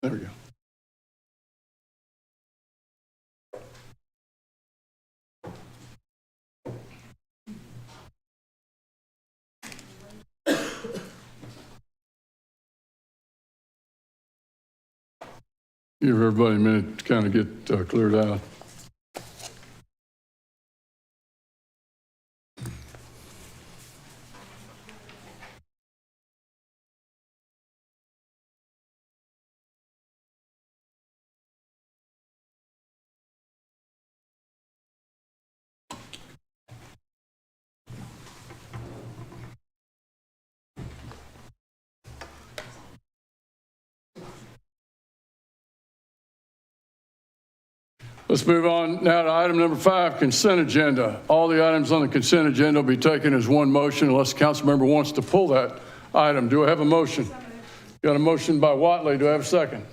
There we go. Give everybody a minute to kind of get cleared out. Let's move on now to item number 5, consent agenda. All the items on the consent agenda will be taken as one motion unless the council member wants to pull that item. Do I have a motion? Got a motion by Watley. Do I have a second?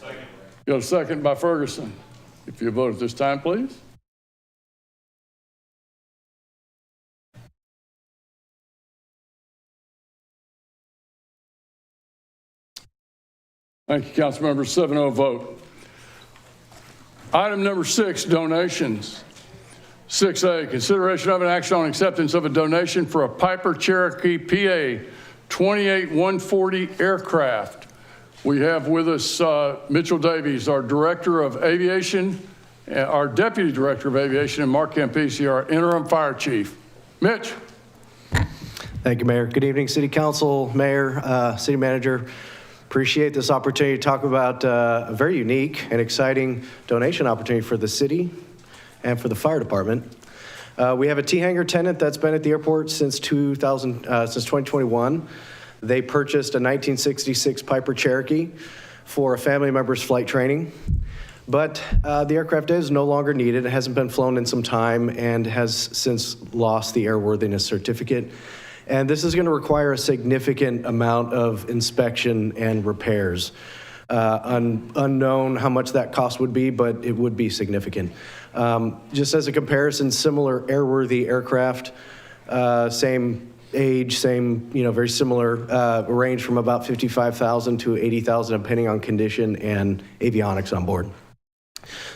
Second. Got a second by Ferguson. If you vote at this time, please. Thank you, council members. 7-0 vote. Item number 6, donations. 6A, consideration of an action on acceptance of a donation for a Piper Cherokee PA 28140 aircraft. We have with us Mitchell Davies, our Director of Aviation, our Deputy Director of Aviation, and Mark Campisi, our Interim Fire Chief. Mitch. Thank you, Mayor. Good evening, City Council, Mayor, City Manager. Appreciate this opportunity to talk about a very unique and exciting donation opportunity for the city and for the fire department. We have a T-Hangar tenant that's been at the airport since 2021. They purchased a 1966 Piper Cherokee for a family member's flight training. But the aircraft is no longer needed. It hasn't been flown in some time and has since lost the airworthiness certificate. And this is going to require a significant amount of inspection and repairs. Unknown how much that cost would be, but it would be significant. Just as a comparison, similar airworthy aircraft, same age, same, very similar, range from about $55,000 to $80,000, depending on condition and avionics on board.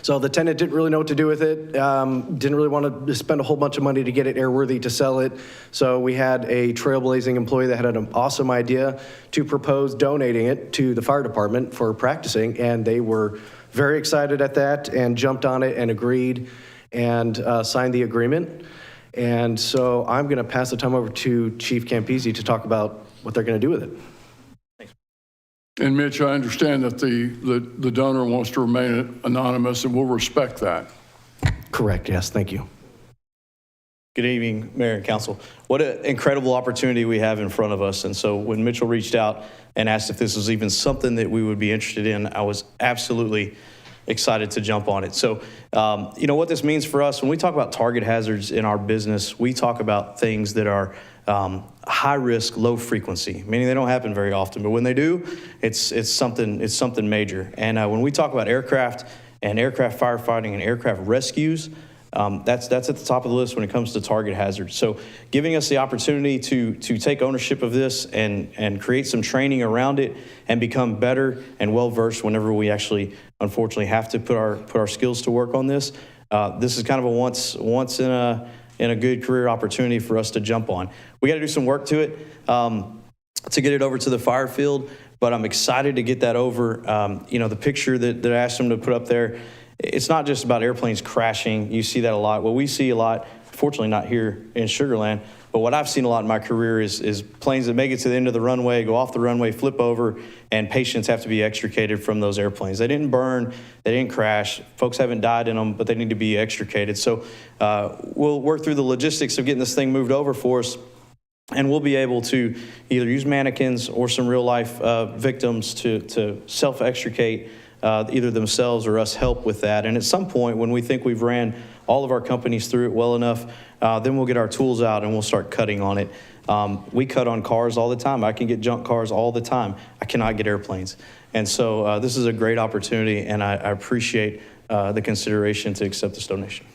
So the tenant didn't really know what to do with it, didn't really want to spend a whole bunch of money to get it airworthy to sell it. So we had a trailblazing employee that had an awesome idea to propose donating it to the fire department for practicing, and they were very excited at that and jumped on it and agreed and signed the agreement. And so I'm going to pass the time over to Chief Campisi to talk about what they're going to do with it. And Mitch, I understand that the donor wants to remain anonymous, and we'll respect that. Correct, yes, thank you. Good evening, Mayor and Council. What an incredible opportunity we have in front of us. And so when Mitchell reached out and asked if this was even something that we would be interested in, I was absolutely excited to jump on it. So, what this means for us, when we talk about target hazards in our business, we talk about things that are high risk, low frequency, meaning they don't happen very often, but when they do, it's something major. And when we talk about aircraft and aircraft firefighting and aircraft rescues, that's at the top of the list when it comes to target hazards. So giving us the opportunity to take ownership of this and create some training around it and become better and well-versed whenever we actually, unfortunately, have to put our skills to work on this. This is kind of a once in a good career opportunity for us to jump on. We got to do some work to it to get it over to the fire field, but I'm excited to get that over. The picture that I asked them to put up there, it's not just about airplanes crashing. You see that a lot. What we see a lot, fortunately not here in Sugar Land, but what I've seen a lot in my career is planes that make it to the end of the runway, go off the runway, flip over, and patients have to be extricated from those airplanes. They didn't burn, they didn't crash, folks haven't died in them, but they need to be extricated. So we'll work through the logistics of getting this thing moved over for us, and we'll be able to either use mannequins or some real life victims to self-extricate either themselves or us help with that. And at some point, when we think we've ran all of our companies through it well enough, then we'll get our tools out and we'll start cutting on it. We cut on cars all the time. I can get junk cars all the time. I cannot get airplanes. And so this is a great opportunity, and I appreciate the consideration to accept this donation.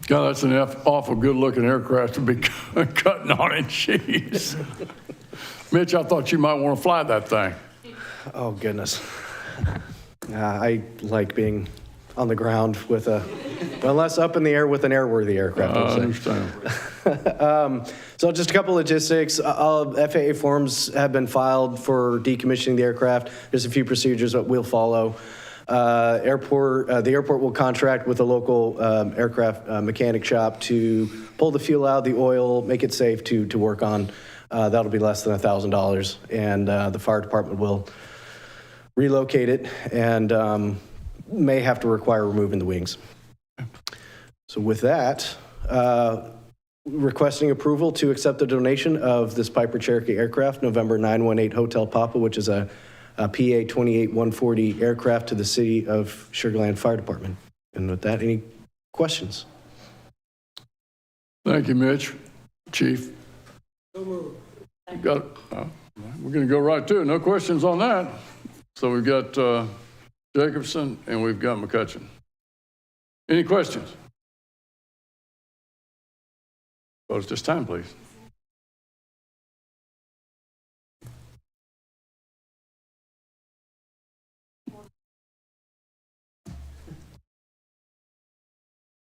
God, that's an awful good-looking aircraft to be cutting on it. Jeez. Mitch, I thought you might want to fly that thing. Oh, goodness. I like being on the ground with unless up in the air with an airworthy aircraft. I understand. So just a couple logistics. All FAA forms have been filed for decommissioning the aircraft. There's a few procedures that we'll follow. The airport will contract with a local aircraft mechanic shop to pull the fuel out, the oil, make it safe to work on. That'll be less than $1,000, and the fire department will relocate it and may have to require removing the wings. So with that, requesting approval to accept the donation of this Piper Cherokee aircraft, November 918 Hotel Papa, which is a PA 28140 aircraft to the City of Sugar Land Fire Department. And with that, any questions? Thank you, Mitch. Chief? You got it. We're going to go right to it. No questions on that. So we've got Jacobson and we've got McCutcheon. Any questions? Vote at this time, please.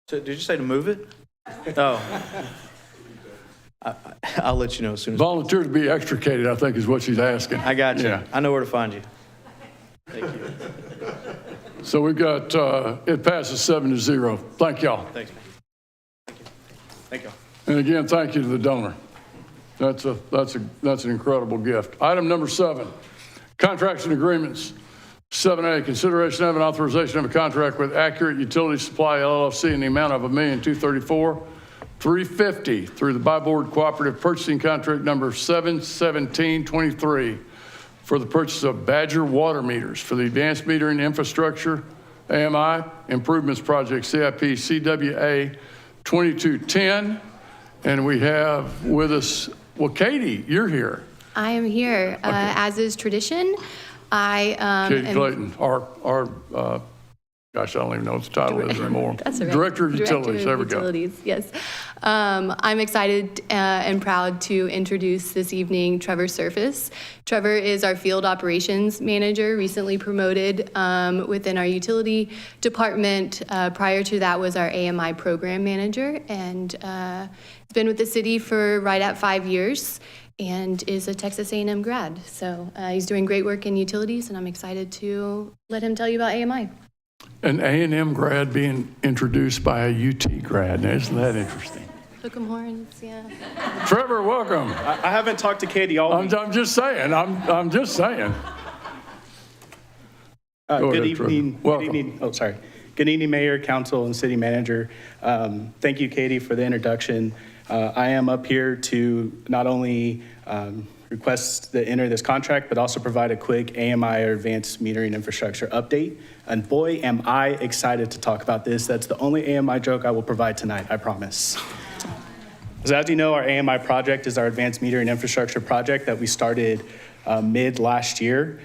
So did you say to move it? Oh. I'll let you know as soon as. Volunteer to be extricated, I think is what she's asking. I got you. Yeah. I know where to find you. Thank you. So we've got, it passes 7-0. Thank y'all. Thanks, man. Thank you. Thank you. And again, thank you to the donor. That's an incredible gift. Item number 7, contracts and agreements. 7A, consideration of an authorization of a contract with Accurate Utility Supply LLC in the amount of $1,234,350 through the Bi-Board Cooperative Purchasing Contract number 71723 for the purchase of Badger water meters for the Advanced Metering Infrastructure AMI Improvements Project CIP CWA 2210. And we have with us, well, Katie, you're here. I am here, as is tradition. Katie Clayton, our gosh, I don't even know what the title is anymore. That's all right. Director of Utilities, there we go. Utilities, yes. I'm excited and proud to introduce this evening Trevor Surface. Trevor is our field operations manager, recently promoted within our utility department. Prior to that was our AMI program manager, and has been with the city for right at 5 years and is a Texas A&M grad. So he's doing great work in utilities, and I'm excited to let him tell you about AMI. An A&M grad being introduced by a UT grad. Now, isn't that interesting? Hook 'em horns, yeah. Trevor, welcome. I haven't talked to Katie all week. I'm just saying. I'm just saying. Good evening. Good evening. Oh, sorry. Good evening, Mayor, Council, and City Manager. Thank you, Katie, for the introduction. I am up here to not only request to enter this contract, but also provide a quick AMI or Advanced Metering Infrastructure update. And boy, am I excited to talk about this. That's the only AMI joke I will provide tonight, I promise. So as you know, our AMI project is our Advanced Metering Infrastructure project that we started mid last year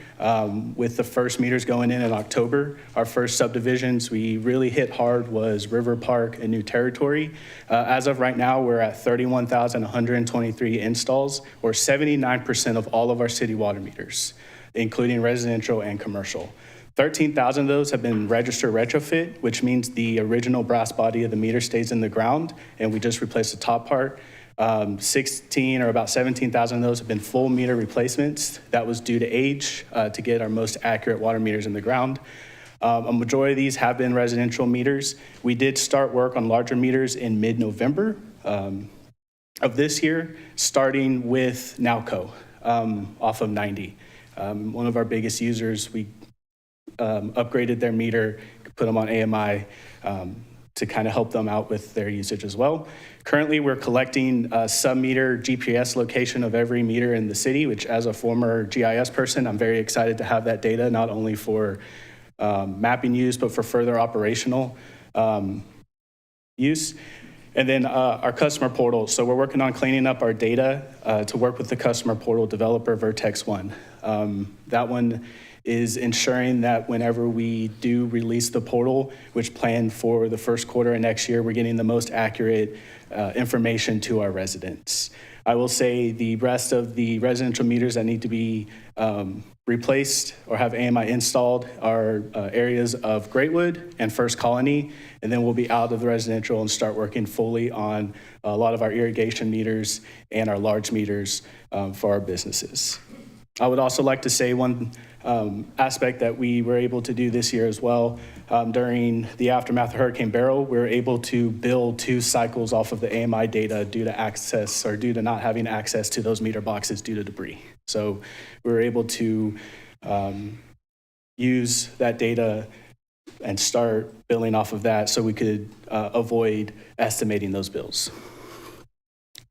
with the first meters going in October. Our first subdivisions we really hit hard was River Park and New Territory. As of right now, we're at 31,123 installs, or 79% of all of our city water meters, including residential and commercial. 13,000 of those have been registered retrofit, which means the original brass body of the meter stays in the ground, and we just replace the top part. 16 or about 17,000 of those have been full meter replacements. That was due to age to get our most accurate water meters in the ground. A majority of these have been residential meters. We did start work on larger meters in mid-November of this year, starting with Nowco off of 90. One of our biggest users, we upgraded their meter, put them on AMI to kind of help them out with their usage as well. Currently, we're collecting a sub-meter GPS location of every meter in the city, which as a former GIS person, I'm very excited to have that data, not only for mapping use, but for further operational use. And then our customer portal. So we're working on cleaning up our data to work with the customer portal developer, Vertex One. That one is ensuring that whenever we do release the portal, which planned for the first quarter of next year, we're getting the most accurate information to our residents. I will say the rest of the residential meters that need to be replaced or have AMI installed are areas of Greatwood and First Colony, and then we'll be out of the residential and start working fully on a lot of our irrigation meters and our large meters for our businesses. I would also like to say one aspect that we were able to do this year as well. During the aftermath of Hurricane Beryl, we were able to build 2 cycles off of the AMI data due to not having access to those meter boxes due to debris. So we were able to use that data and start billing off of that so we could avoid estimating those bills.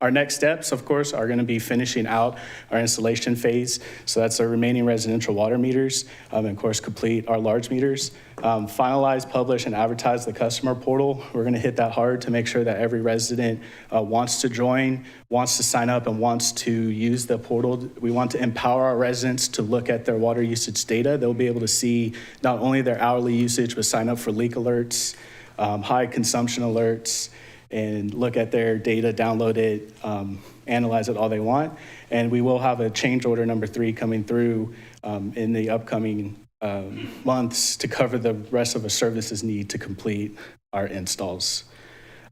Our next steps, of course, are going to be finishing out our installation phase. So that's our remaining residential water meters, and of course, complete our large meters. Finalize, publish, and advertise the customer portal. We're going to hit that hard to make sure that every resident wants to join, wants to sign up, and wants to use the portal. We want to empower our residents to look at their water usage data. They'll be able to see not only their hourly usage, but sign up for leak alerts, high consumption alerts, and look at their data, download it, analyze it all they want. And we will have a change order number 3 coming through in the upcoming months to cover the rest of the services need to complete our installs.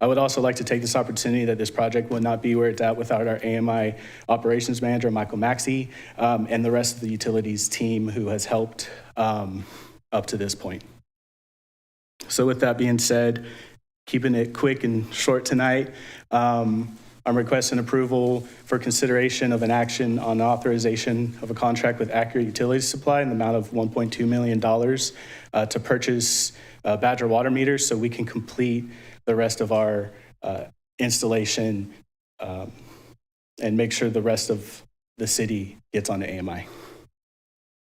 I would also like to take this opportunity that this project would not be where it's at without our AMI operations manager, Michael Maxey, and the rest of the utilities team who has helped up to this point. So with that being said, keeping it quick and short tonight, I'm requesting approval for consideration of an action on authorization of a contract with Accurate Utility Supply in the amount of $1.2 million to purchase Badger water meters so we can complete the rest of our installation and make sure the rest of the city gets on the AMI.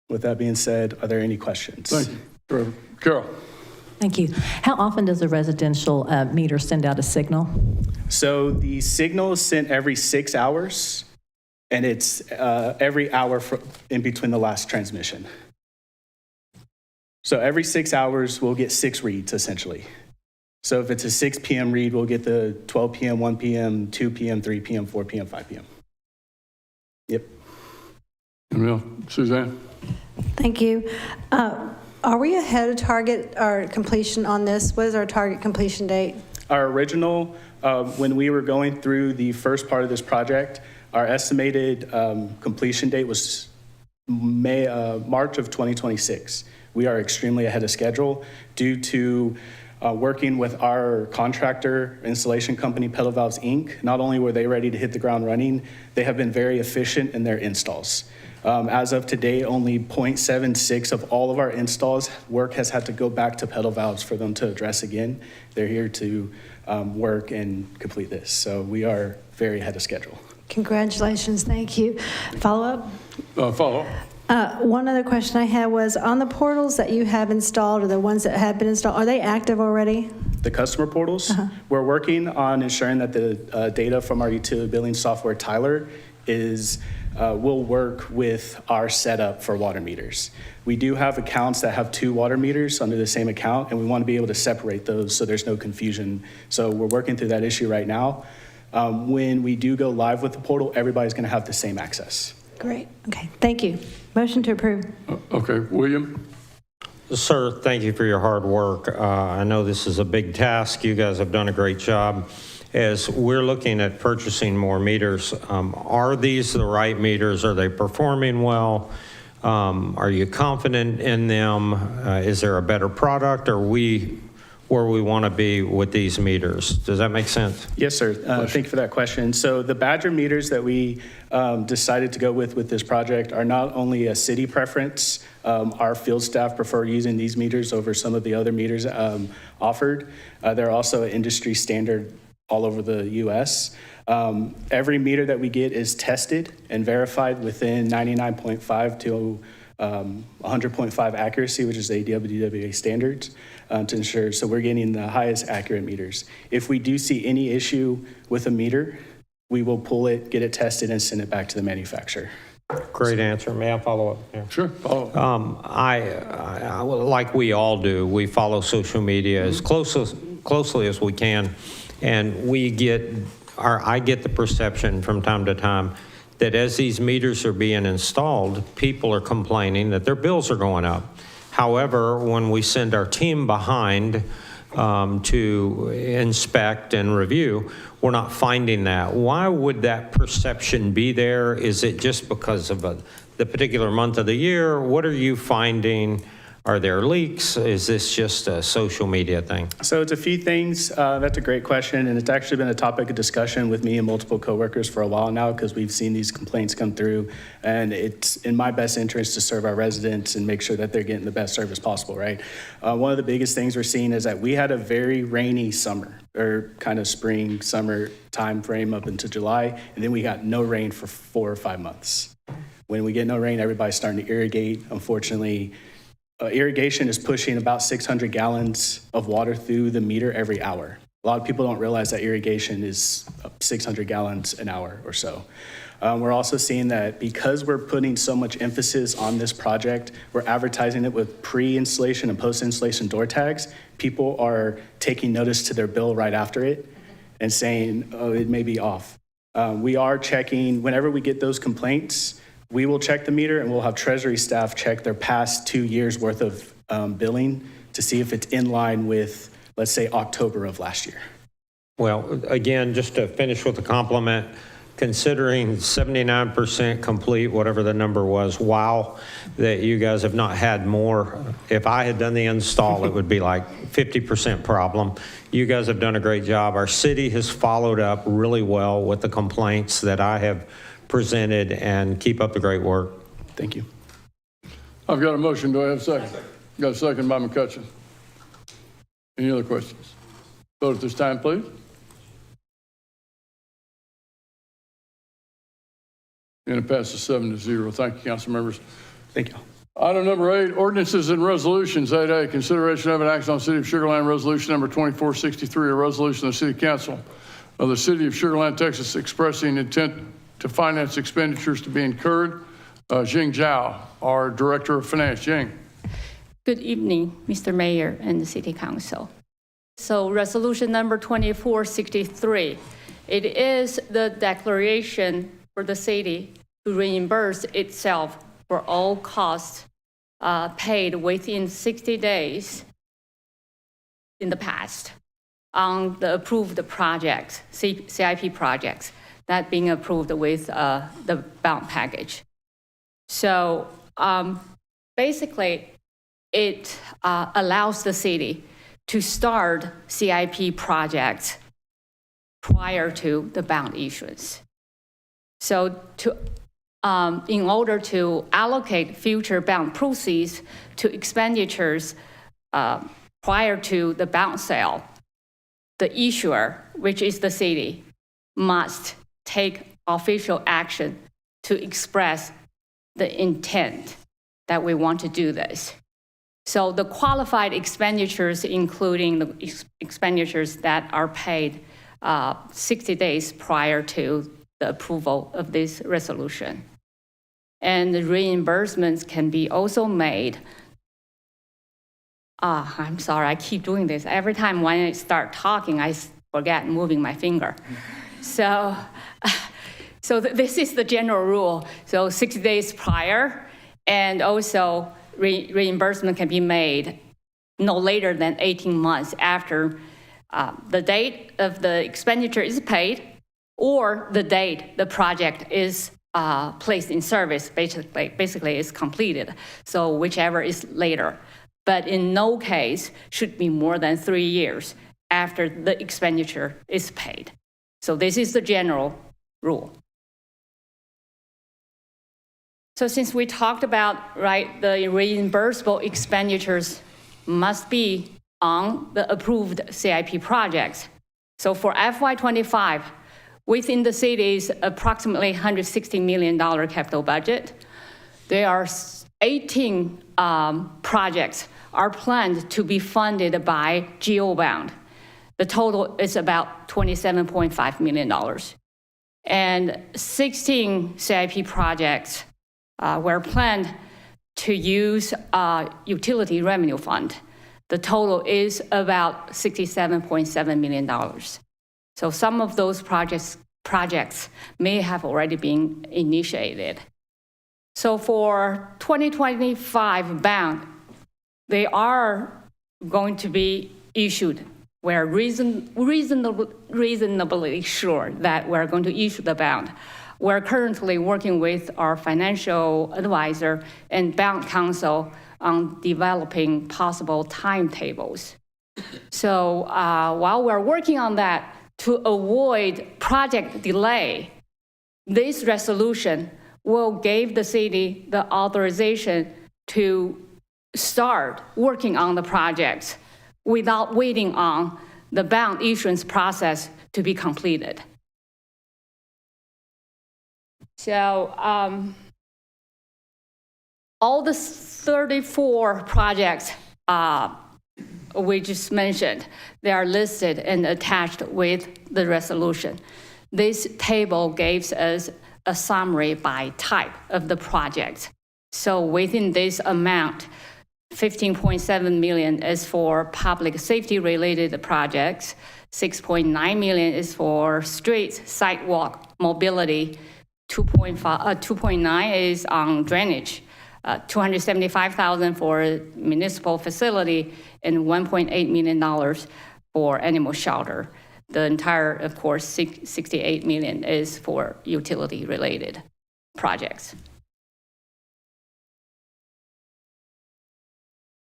With that being said, are there any questions? Thank you, Trevor. Carol. Thank you. How often does a residential meter send out a signal? So the signal is sent every 6 hours, and it's every hour in between the last transmission. So every 6 hours, we'll get 6 reads, essentially. So if it's a 6 p.m. read, we'll get the 12 p.m., 1 p.m., 2 p.m., 3 p.m., 4 p.m., 5 p.m. Yep. Suzanne? Thank you. Are we ahead of target or completion on this? What is our target completion date? Our original, when we were going through the first part of this project, our estimated completion date was March of 2026. We are extremely ahead of schedule due to working with our contractor installation company, Pedal Valves Inc. Not only were they ready to hit the ground running, they have been very efficient in their installs. As of today, only 0.76 of all of our installs work has had to go back to Pedal Valves for them to address again. They're here to work and complete this. So we are very ahead of schedule. Congratulations. Thank you. Follow up? Follow. One other question I had was on the portals that you have installed or the ones that have been installed, are they active already? The customer portals, we're working on ensuring that the data from our utility billing software, Tyler, will work with our setup for water meters. We do have accounts that have 2 water meters under the same account, and we want to be able to separate those so there's no confusion. So we're working through that issue right now. When we do go live with the portal, everybody's going to have the same access. Great. Okay. Thank you. Motion to approve. Okay. William? Sir, thank you for your hard work. I know this is a big task. You guys have done a great job. As we're looking at purchasing more meters, are these the right meters? Are they performing well? Are you confident in them? Is there a better product? Are we where we want to be with these meters? Does that make sense? Yes, sir. Thank you for that question. So the Badger meters that we decided to go with this project are not only a city preference. Our field staff prefer using these meters over some of the other meters offered. They're also an industry standard all over the U.S. Every meter that we get is tested and verified within 99.5 to 100.5 accuracy, which is AWWA standards, to ensure, so we're getting the highest accurate meters. If we do see any issue with a meter, we will pull it, get it tested, and send it back to the manufacturer. Great answer. May I follow up? Yeah. Sure. Follow up. I like we all do, we follow social media as closely as we can, and we get I get the perception from time to time that as these meters are being installed, people are complaining that their bills are going up. However, when we send our team behind to inspect and review, we're not finding that. Why would that perception be there? Is it just because of the particular month of the year? What are you finding? Are there leaks? Is this just a social media thing? So it's a few things. That's a great question, and it's actually been a topic of discussion with me and multiple coworkers for a while now because we've seen these complaints come through, and it's in my best interest to serve our residents and make sure that they're getting the best service possible, right? One of the biggest things we're seeing is that we had a very rainy summer, or kind of spring, summer time frame up into July, and then we got no rain for 4 or 5 months. When we get no rain, everybody's starting to irrigate. Unfortunately, irrigation is pushing about 600 gallons of water through the meter every hour. A lot of people don't realize that irrigation is 600 gallons an hour or so. We're also seeing that because we're putting so much emphasis on this project, we're advertising it with pre-installation and post-installation door tags. People are taking notice to their bill right after it and saying, oh, it may be off. We are checking, whenever we get those complaints, we will check the meter and we'll have Treasury staff check their past 2 years worth of billing to see if it's in line with, let's say, October of last year. Well, again, just to finish with a compliment, considering 79% complete, whatever the number was, wow, that you guys have not had more. If I had done the install, it would be like 50% problem. You guys have done a great job. Our city has followed up really well with the complaints that I have presented, and keep up the great work. Thank you. I've got a motion. Do I have a second? Got a second by McCutcheon. Any other questions? Vote at this time, please. And it passes 7-0. Thank you, council members. Thank you. Item number 8, ordinances and resolutions. 8A, consideration of an action on City of Sugar Land Resolution number 2463, a resolution of the City Council of the City of Sugar Land, Texas, expressing intent to finance expenditures to be incurred. Jing Zhao, our Director of Finance. Jing. Good evening, Mr. Mayor and the City Council. So resolution number 2463, it is the declaration for the city to reimburse itself for all costs paid within 60 days in the past on the approved projects, CIP projects, that being approved with the bond package. So basically, it allows the city to start CIP projects prior to the bond issuance. So in order to allocate future bond proceeds to expenditures prior to the bond sale, the issuer, which is the city, must take official action to express the intent that we want to do this. So the qualified expenditures, including the expenditures that are paid 60 days prior to the approval of this resolution. And the reimbursements can be also made. I'm sorry, I keep doing this. Every time when I start talking, I forget moving my finger. So this is the general rule. So 60 days prior, and also reimbursement can be made no later than 18 months after the date of the expenditure is paid or the date the project is placed in service, basically is completed. So whichever is later. But in no case should be more than 3 years after the expenditure is paid. So this is the general rule. So since we talked about, right, the reimbursable expenditures must be on the approved CIP projects. So for FY25, within the city's approximately $160 million capital budget, there are 18 projects are planned to be funded by GO bond. The total is about $27.5 million. And 16 CIP projects were planned to use utility revenue fund. The total is about $67.7 million. So some of those projects may have already been initiated. So for 2025 bond, they are going to be issued. We're reasonably sure that we're going to issue the bond. We're currently working with our financial advisor and bond counsel on developing possible timetables. So while we're working on that, to avoid project delay, this resolution will give the city the authorization to start working on the project without waiting on the bond issuance process to be completed. So all the 34 projects we just mentioned, they are listed and attached with the resolution. This table gives us a summary by type of the project. So within this amount, 15.7 million is for public safety related projects, 6.9 million is for streets, sidewalk, mobility, 2.9 is on drainage, 275,000 for municipal facility, and $1.8 million for animal shelter. The entire, of course, 68 million is for utility related projects.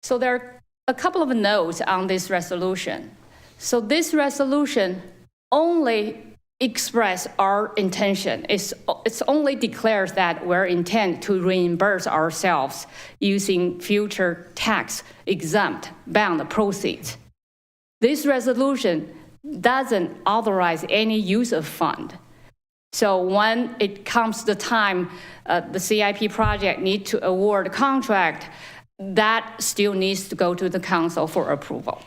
So there are a couple of notes on this resolution. So this resolution only express our intention. It's only declares that we're intent to reimburse ourselves using future tax exempt bond proceeds. This resolution doesn't authorize any use of fund. So when it comes to the time the CIP project need to award a contract, that still needs to go to the council for approval.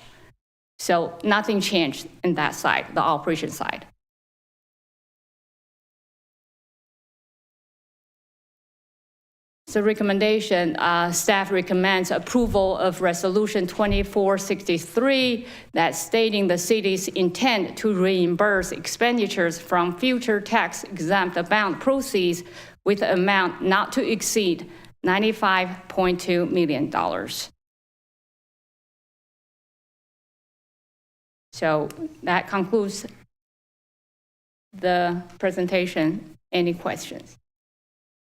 So nothing changed in that side, the operation side. So recommendation, staff recommends approval of Resolution 2463, that's stating the city's intent to reimburse expenditures from future tax exempt bond proceeds with an amount not to exceed $95.2 million. So that concludes the presentation. Any questions?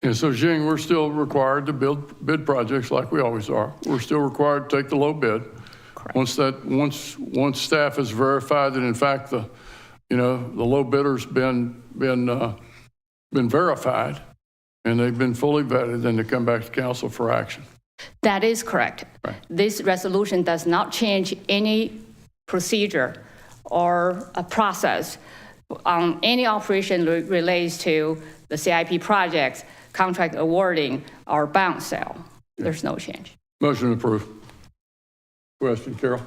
And so, Jing, we're still required to bid projects like we always are. We're still required to take the low bid. Correct. Once staff has verified that in fact the low bidder's been verified and they've been fully vetted, then they come back to council for action. That is correct. Right. This resolution does not change any procedure or a process on any operation relates to the CIP projects, contract awarding, or bond sale. There's no change. Motion approved. Question, Carol?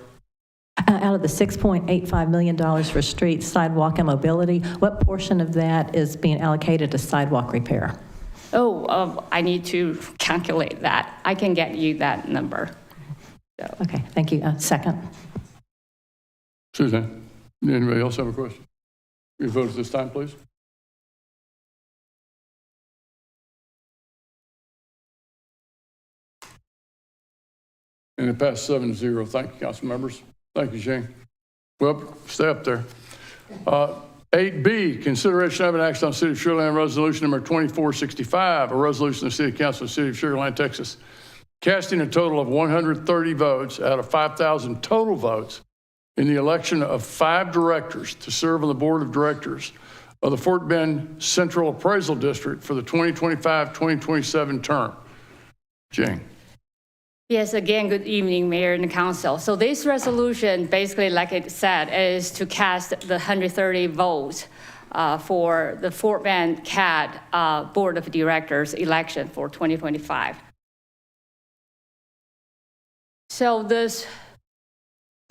Out of the $6.85 million for streets, sidewalk, and mobility, what portion of that is being allocated to sidewalk repair? I need to calculate that. I can get you that number. So. Okay, thank you. Second. Suzanne, anybody else have a question? You vote at this time, please. And it passed 7-0. Thank you, council members. Thank you, Shane. Well, stay up there. 8B, consideration of an action on City of Sugar Land Resolution number 2465, a resolution of the City Council of the City of Sugar Land, Texas, casting a total of 130 votes out of 5,000 total votes in the election of 5 directors to serve on the board of directors of the Fort Bend Central Appraisal District for the 2025-2027 term. Jane. Yes, again, good evening, Mayor and the Council. So this resolution, basically, like it said, is to cast the 130 votes for the Fort Bend CAD Board of Directors election for 2025. So the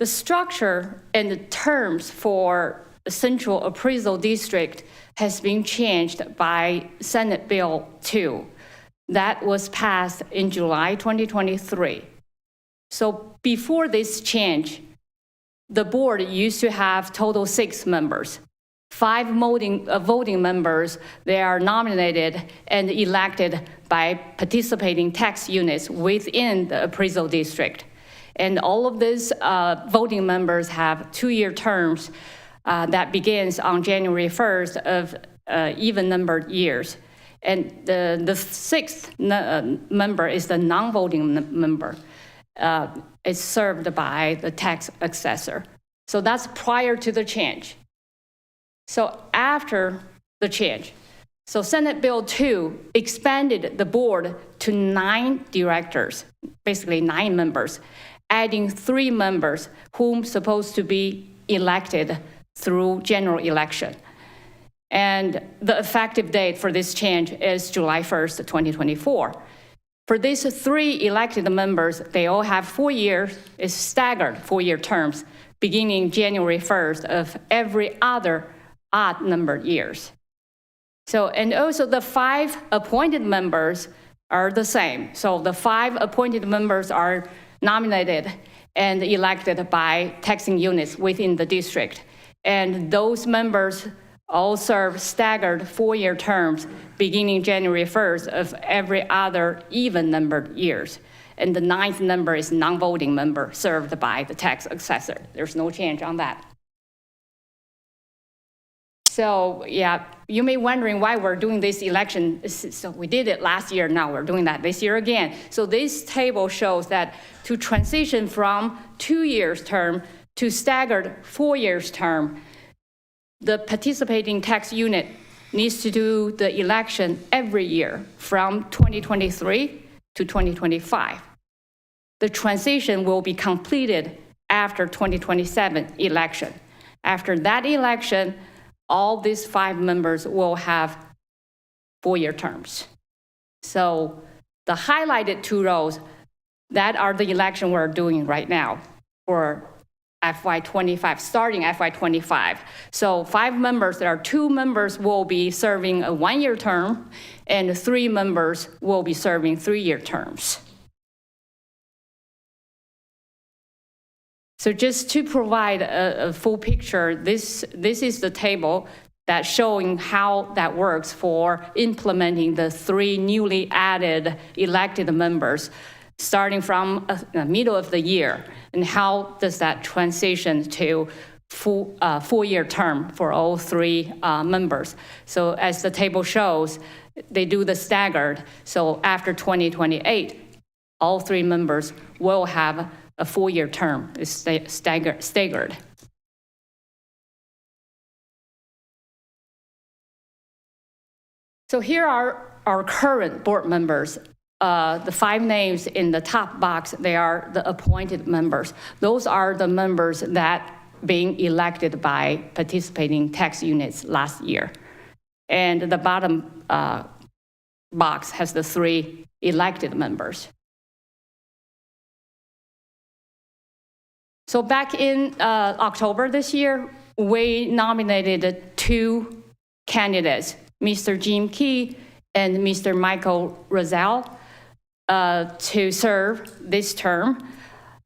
structure and the terms for the Central Appraisal District has been changed by Senate Bill 2. That was passed in July 2023. So before this change, the board used to have total 6 members. 5 voting members, they are nominated and elected by participating tax units within the appraisal district. And all of these voting members have 2-year terms that begins on January 1st of even-numbered years. And the 6th member is the non-voting member. It's served by the tax assessor. So that's prior to the change. So after the change, so Senate Bill 2 expanded the board to 9 directors, basically 9 members, adding 3 members whom supposed to be elected through general election. And the effective date for this change is July 1st, 2024. For these 3 elected members, they all have 4 years, it's staggered 4-year terms, beginning January 1st of every other odd-numbered years. So, and also the 5 appointed members are the same. So the 5 appointed members are nominated and elected by taxing units within the district. And those members all serve staggered 4-year terms beginning January 1st of every other even-numbered years. And the 9th number is non-voting member served by the tax assessor. There's no change on that. So yeah, you may be wondering why we're doing this election. So we did it last year, now we're doing that this year again. So this table shows that to transition from 2 years term to staggered 4 years term, the participating tax unit needs to do the election every year from 2023 to 2025. The transition will be completed after 2027 election. After that election, all these 5 members will have 4-year terms. So the highlighted 2 rows, that are the election we're doing right now for FY25, starting FY25. So 5 members, there are 2 members will be serving a 1-year term, and 3 members will be serving 3-year terms. So just to provide a full picture, this is the table that's showing how that works for implementing the 3 newly added elected members, starting from the middle of the year, and how does that transition to full 4-year term for all 3 members. So as the table shows, they do the staggered. So after 2028, all 3 members will have a 4-year term, is staggered. So here are our current board members. The 5 names in the top box, they are the appointed members. Those are the members that being elected by participating tax units last year. And the bottom box has the 3 elected members. So back in October this year, we nominated 2 candidates, Mr. Jim Key and Mr. Michael Rosell, to serve this term.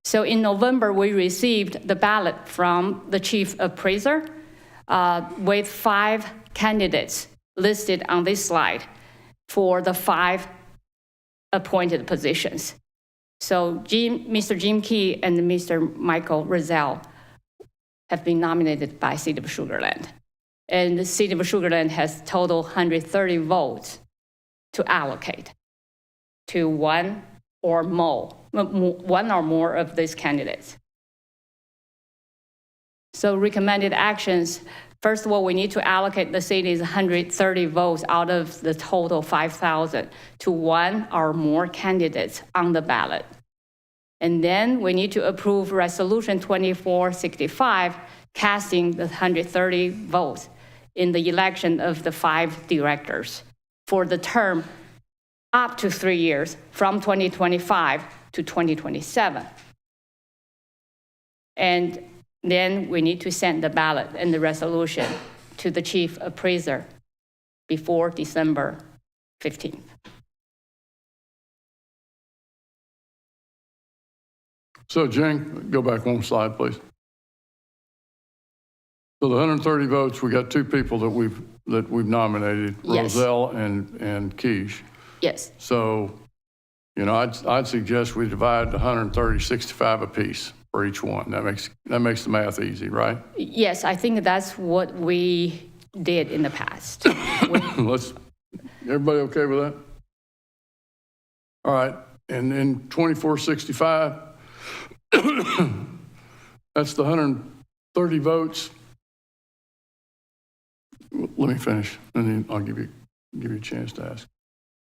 So in November, we received the ballot from the chief appraiser with 5 candidates listed on this slide for the 5 appointed positions. So Mr. Jim Key and Mr. Michael Rosell have been nominated by City of Sugar Land. And the City of Sugar Land has total 130 votes to allocate to one or more of these candidates. So recommended actions, first of all, we need to allocate the city's 130 votes out of the total 5,000 to one or more candidates on the ballot. And then we need to approve Resolution 2465, casting the 130 votes in the election of the 5 directors for the term up to 3 years from 2025 to 2027. And then we need to send the ballot and the resolution to the chief appraiser before December 15th. So Jane, go back 1 slide, please. So the 130 votes, we got two people that we've nominated, Yes. Roselle and Keish. Yes. So, you know, I'd suggest we divide the 130, 65 apiece for each one. That makes the math easy, right? Yes, I think that's what we did in the past. Everybody okay with that? All right, and then 2465, that's the 130 votes. Let me finish, and then I'll give you a chance to ask.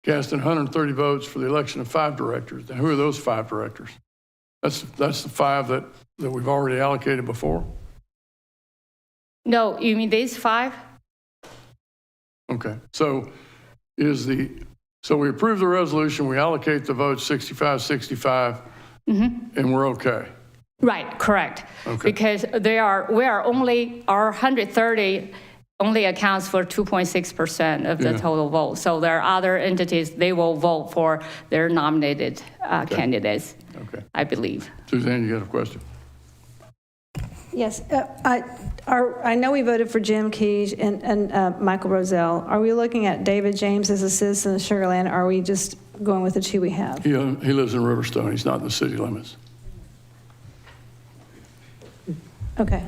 Casting 130 votes for the election of 5 directors. Now, who are those 5 directors? That's the 5 that we've already allocated before? No, you mean these 5? Okay, so we approve the resolution, we allocate the votes 65, and we're okay. Right, correct. Okay. Because our 130 only accounts for 2.6% of the total vote. So there are other entities, they will vote for their nominated candidates, I believe. Suzanne, you got a question? Yes, I know we voted for Jim Keish and Michael Roselle. Are we looking at David James as a citizen of Sugar Land, or are we just going with the 2 we have? He lives in Riverstone, he's not in the city limits. Okay.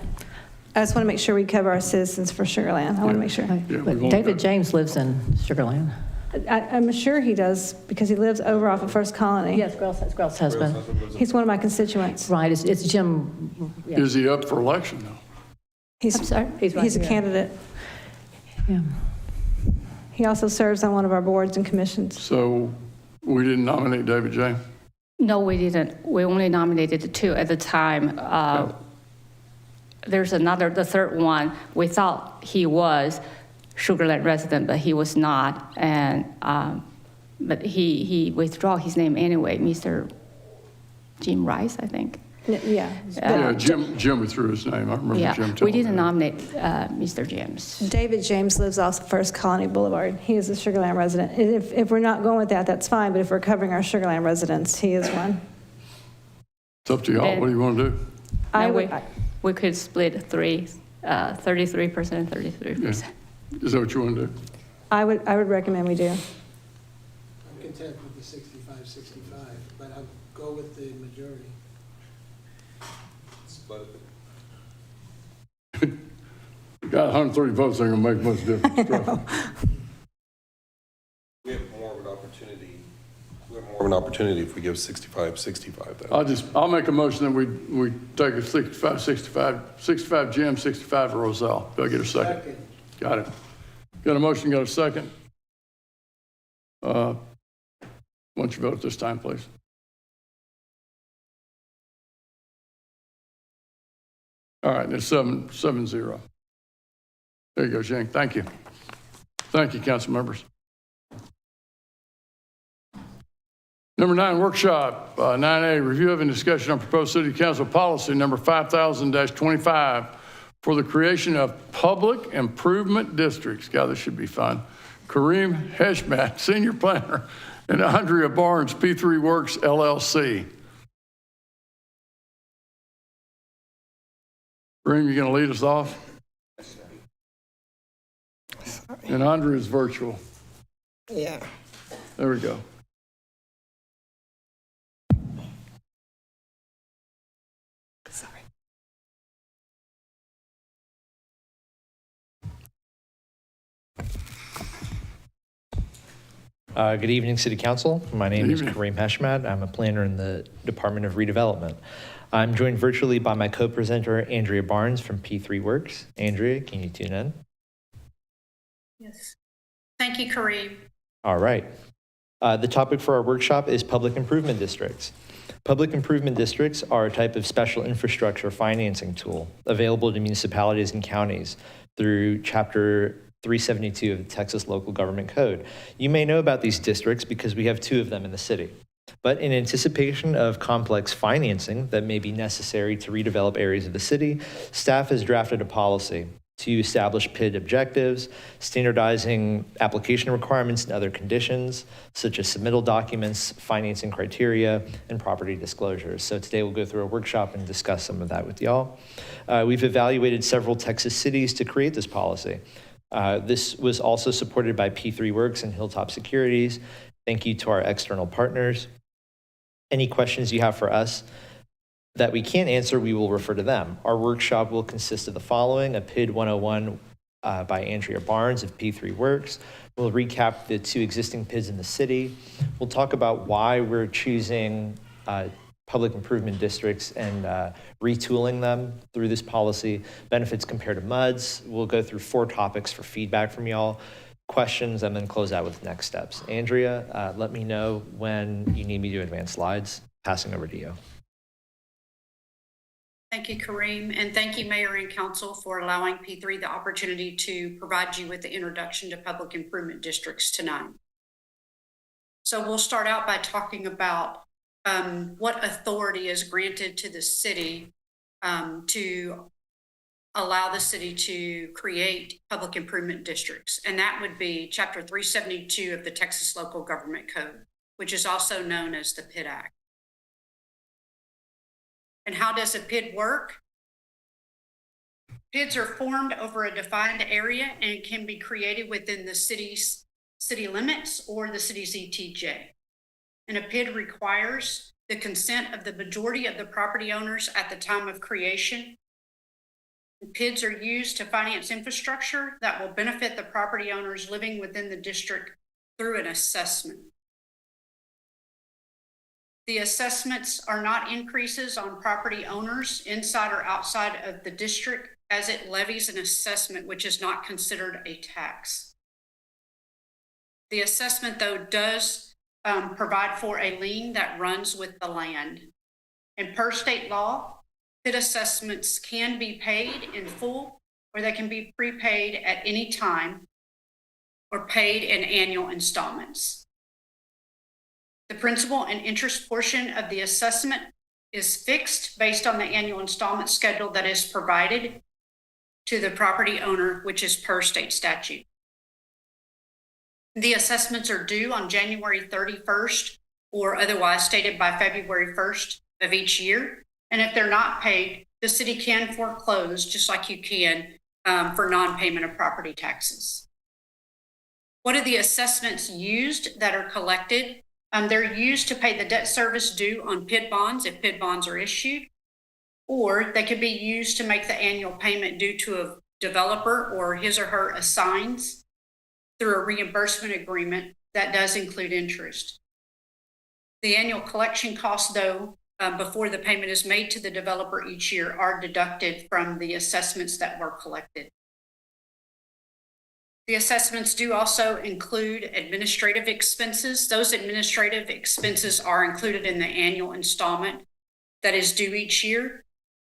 I just want to make sure we cover our citizens for Sugar Land. I want to make sure. But David James lives in Sugar Land. I'm sure he does, because he lives over off of First Colony. Yes, Grell's husband. He's one of my constituents. Right, it's Jim. Yeah. Is he up for election though? I'm sorry? He's a candidate. Yeah. He also serves on one of our boards and commissions. So we didn't nominate David James? No, we didn't. We only nominated 2 at the time. There's the third one. We thought he was Sugar Land resident, but he was not. And but he withdrew his name anyway, Mr. Jim Rice, I think. Yeah. Jim withdrew his name. I remember Jim telling we didn't me. nominate Mr. James. David James lives off First Colony Boulevard. He is a Sugar Land resident. If we're not going with that, that's fine, but if we're covering our Sugar Land residents, he is one. It's up to y'all. What do you want to do? We could split 33% and 33%. Is that what you want to do? I would recommend we do. I'm content with the 65, but I'll go with the majority. Got 130 votes, ain't gonna make much difference. Trust me. We have more of an opportunity. We have more of an opportunity if we give 65 then. I'll make a motion that we take a 65 Jim, 65 Roselle. Do I get a second? Got it. Got a motion, got a second? Why don't you vote at this time, please? All right, it's 7-0. There you go, Shane. Thank you. Thank you, council members. Number 9, workshop. 9A, review of and discussion on proposed city council policy number 5000-25 for the creation of public improvement districts. God, this should be fun. Kareem Heshmat, senior planner, and Andrea Barnes, P3 Works LLC. Kareem, you going to lead us off? And Andrea is virtual. Yeah. There we go. Sorry. Good evening, City Council. My name is Kareem Heshmat. I'm a planner in the Department of Redevelopment. I'm joined virtually by my co-presenter, Andrea Barnes from P3 Works. Andrea, can you tune in? Yes. Thank you, Kareem. All right. The topic for our workshop is public improvement districts. Public improvement districts are a type of special infrastructure financing tool available to municipalities and counties through Chapter 372 of the Texas Local Government Code. You may know about these districts because we have 2 of them in the city. But in anticipation of complex financing that may be necessary to redevelop areas of the city, staff has drafted a policy to establish PID objectives, standardizing application requirements and other conditions, such as submittal documents, financing criteria, and property disclosures. So today we'll go through a workshop and discuss some of that with y'all. We've evaluated several Texas cities to create this policy. This was also supported by P3 Works and Hilltop Securities. Thank you to our external partners. Any questions you have for us that we can't answer, we will refer to them. Our workshop will consist of the following: a PID 101 by Andrea Barnes of P3 Works. We'll recap the 2 existing PIDs in the city. We'll talk about why we're choosing public improvement districts and retooling them through this policy, benefits compared to MUDs. We'll go through 4 topics for feedback from y'all, questions, and then close out with next steps. Andrea, let me know when you need me to advance slides. Passing over to you. Thank you, Kareem, and thank you, Mayor and Council, for allowing P3 the opportunity to provide you with the introduction to public improvement districts tonight. So we'll start out by talking about what authority is granted to the city to allow the city to create public improvement districts. And that would be Chapter 372 of the Texas Local Government Code, which is also known as the PID Act. And how does a PID work? PIDs are formed over a defined area and can be created within the city's city limits or the city's ETJ. And a PID requires the consent of the majority of the property owners at the time of creation. And PIDs are used to finance infrastructure that will benefit the property owners living within the district through an assessment. The assessments are not increases on property owners inside or outside of the district, as it levies an assessment which is not considered a tax. The assessment, though, does provide for a lien that runs with the land. And per state law, PID assessments can be paid in full, or they can be prepaid at any time or paid in annual installments. The principal and interest portion of the assessment is fixed based on the annual installment schedule that is provided to the property owner, which is per state statute. The assessments are due on January 31st or otherwise stated by February 1st of each year. And if they're not paid, the city can foreclose, just like you can for non-payment of property taxes. What are the assessments used that are collected? They're used to pay the debt service due on PID bonds if PID bonds are issued, or they could be used to make the annual payment due to a developer or his or her assigns through a reimbursement agreement that does include interest. The annual collection costs, though, before the payment is made to the developer each year, are deducted from the assessments that were collected. The assessments do also include administrative expenses. Those administrative expenses are included in the annual installment that is due each year.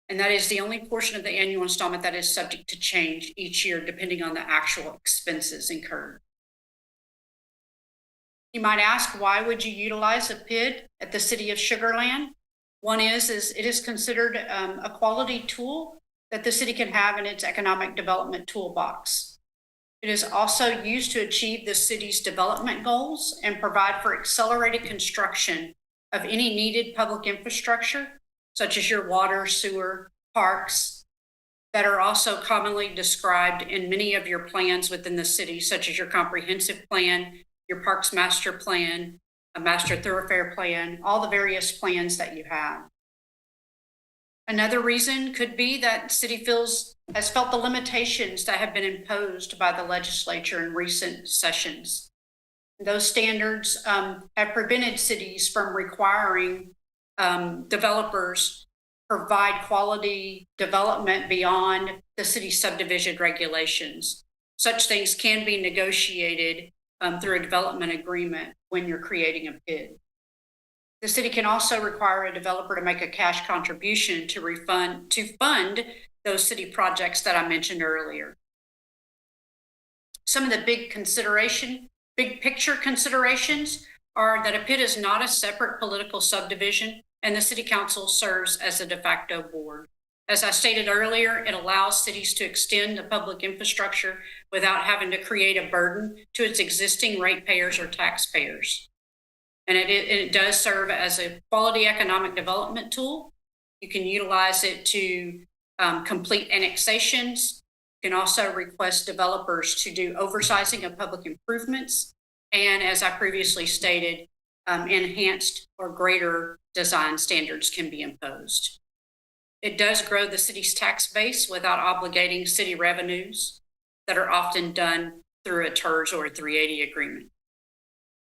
And that is the only portion of the annual installment that is subject to change each year, depending on the actual expenses incurred. You might ask, why would you utilize a PID at the City of Sugar Land? One is it is considered a quality tool that the city can have in its economic development toolbox. It is also used to achieve the city's development goals and provide for accelerated construction of any needed public infrastructure, such as your water, sewer, parks, that are also commonly described in many of your plans within the city, such as your comprehensive plan, your parks master plan, a master thoroughfare plan, all the various plans that you have. Another reason could be that city has felt the limitations that have been imposed by the legislature in recent sessions. Those standards have prevented cities from requiring developers provide quality development beyond the city subdivision regulations. Such things can be negotiated through a development agreement when you're creating a PID. The city can also require a developer to make a cash contribution to fund those city projects that I mentioned earlier. Some of the big picture considerations are that a PID is not a separate political subdivision, and the city council serves as a de facto board. As I stated earlier, it allows cities to extend the public infrastructure without having to create a burden to its existing ratepayers or taxpayers. And it does serve as a quality economic development tool. You can utilize it to complete annexations. You can also request developers to do oversizing of public improvements. And as I previously stated, enhanced or greater design standards can be imposed. It does grow the city's tax base without obligating city revenues that are often done through a TERS or a 380 agreement.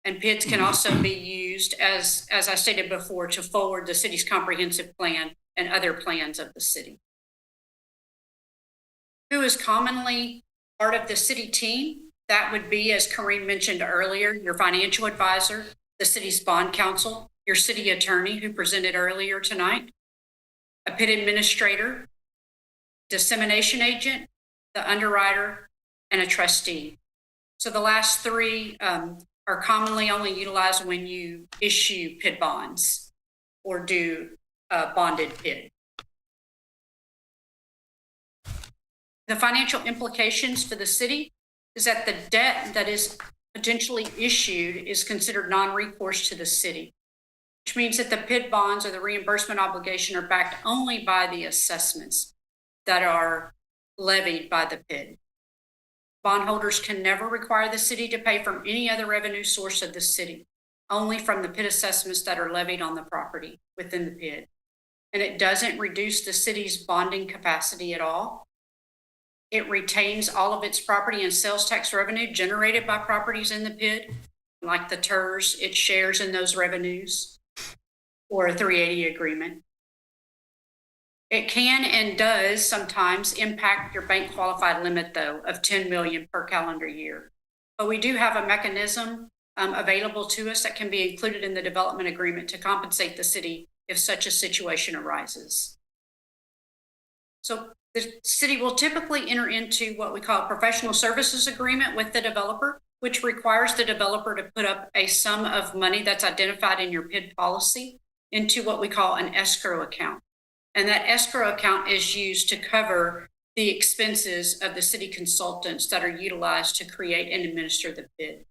And PIDs can also be used, as I stated before, to forward the city's comprehensive plan and other plans of the city. Who is commonly part of the city team? That would be, as Corrine mentioned earlier, your financial advisor, the city's bond counsel, your city attorney who presented earlier tonight, a PID administrator, dissemination agent, the underwriter, and a trustee. So the last three are commonly only utilized when you issue PID bonds or do bonded PID. The financial implications for the city is that the debt that is potentially issued is considered non-recourse to the city, which means that the PID bonds or the reimbursement obligation are backed only by the assessments that are levied by the PID. Bondholders can never require the city to pay from any other revenue source of the city, only from the PID assessments that are levied on the property within the PID. And it doesn't reduce the city's bonding capacity at all. It retains all of its property and sales tax revenue generated by properties in the PID, like the TERS, it shares in those revenues, or a 380 agreement. It can and does sometimes impact your bank qualified limit, though, of 10 million per calendar year. But we do have a mechanism available to us that can be included in the development agreement to compensate the city if such a situation arises. So the city will typically enter into what we call a professional services agreement with the developer, which requires the developer to put up a sum of money that's identified in your PID policy into what we call an escrow account. And that escrow account is used to cover the expenses of the city consultants that are utilized to create and administer the PID.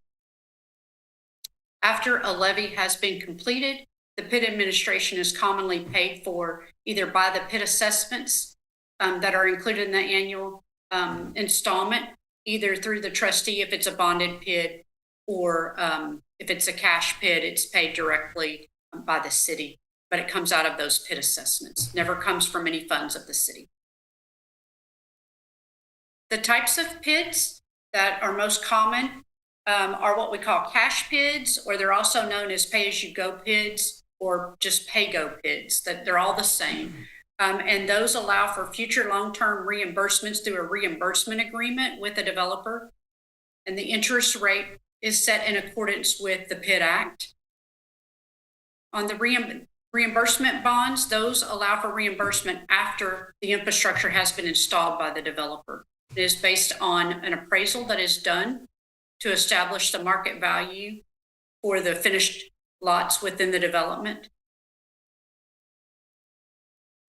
After a levy has been completed, the PID administration is commonly paid for either by the PID assessments that are included in the annual installment, either through the trustee if it's a bonded PID, or if it's a cash PID, it's paid directly by the city. But it comes out of those PID assessments, never comes from any funds of the city. The types of PIDs that are most common are what we call cash PIDs, or they're also known as pay-as-you-go PIDs, or just pay-go PIDs, that they're all the same. And those allow for future long-term reimbursements through a reimbursement agreement with the developer. And the interest rate is set in accordance with the PID Act. On the reimbursement bonds, those allow for reimbursement after the infrastructure has been installed by the developer. It is based on an appraisal that is done to establish the market value for the finished lots within the development.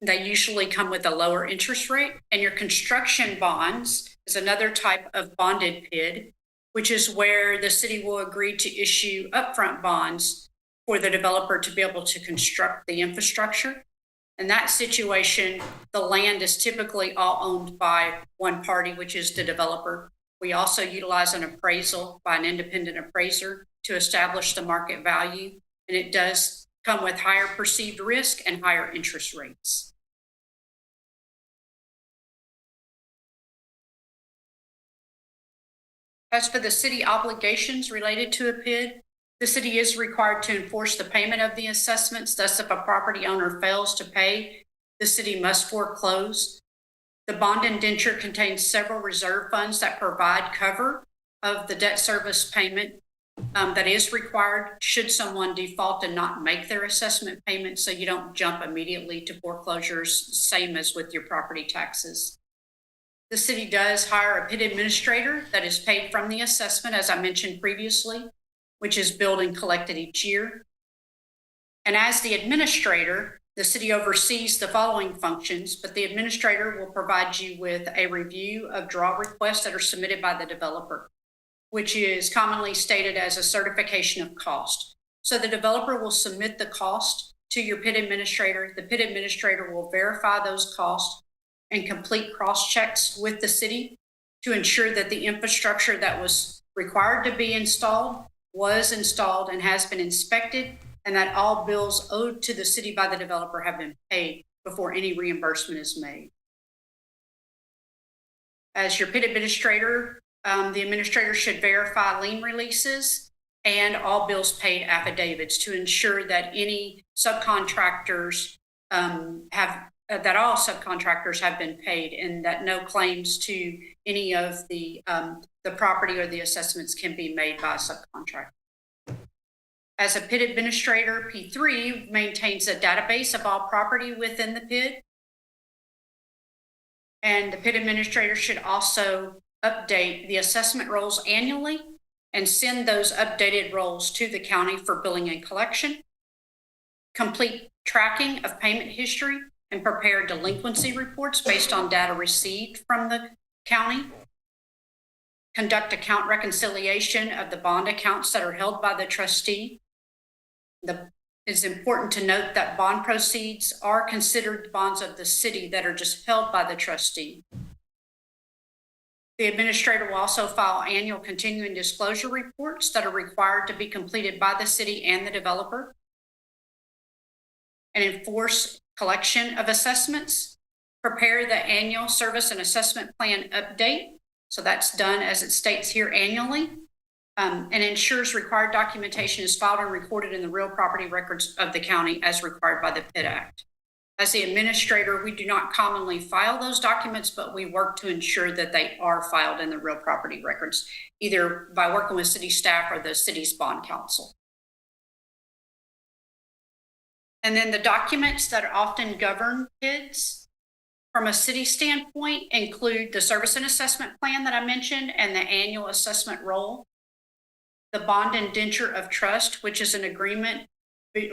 They usually come with a lower interest rate. And your construction bonds is another type of bonded PID, which is where the city will agree to issue upfront bonds for the developer to be able to construct the infrastructure. In that situation, the land is typically all owned by one party, which is the developer. We also utilize an appraisal by an independent appraiser to establish the market value, and it does come with higher perceived risk and higher interest rates. As for the city obligations related to a PID, the city is required to enforce the payment of the assessments. Thus, if a property owner fails to pay, the city must foreclose. The bond indenture contains several reserve funds that provide cover of the debt service payment that is required should someone default and not make their assessment payment, so you don't jump immediately to foreclosures, same as with your property taxes. The city does hire a PID administrator that is paid from the assessment, as I mentioned previously, which is billed and collected each year. And as the administrator, The city oversees the following functions, but the administrator will provide you with a review of draw requests that are submitted by the developer, which is commonly stated as a certification of cost. So the developer will submit the cost to your PID administrator. The PID administrator will verify those costs and complete cross-checks with the city to ensure that the infrastructure that was required to be installed was installed and has been inspected, and that all bills owed to the city by the developer have been paid before any reimbursement is made. As your PID administrator, the administrator should verify lien releases and all bills paid affidavits to ensure that any subcontractors that all subcontractors have been paid and that no claims to any of the property or the assessments can be made by a subcontractor. As a PID administrator, P3 maintains a database of all property within the PID. And the PID administrator should also update the assessment rolls annually and send those updated rolls to the county for billing and collection, complete tracking of payment history, and prepare delinquency reports based on data received from the county, conduct account reconciliation of the bond accounts that are held by the trustee. It's important to note that bond proceeds are considered bonds of the city that are just held by the trustee. The administrator will also file annual continuing disclosure reports that are required to be completed by the city and the developer, and enforce collection of assessments, prepare the annual service and assessment plan update. So that's done as it states here annually, and ensures required documentation is filed and recorded in the real property records of the county as required by the PID Act. As the administrator, we do not commonly file those documents, but we work to ensure that they are filed in the real property records, either by working with city staff or the city's bond counsel. And then the documents that often govern PIDs from a city standpoint include the service and assessment plan that I mentioned and the annual assessment roll, the bond indenture of trust, which is an agreement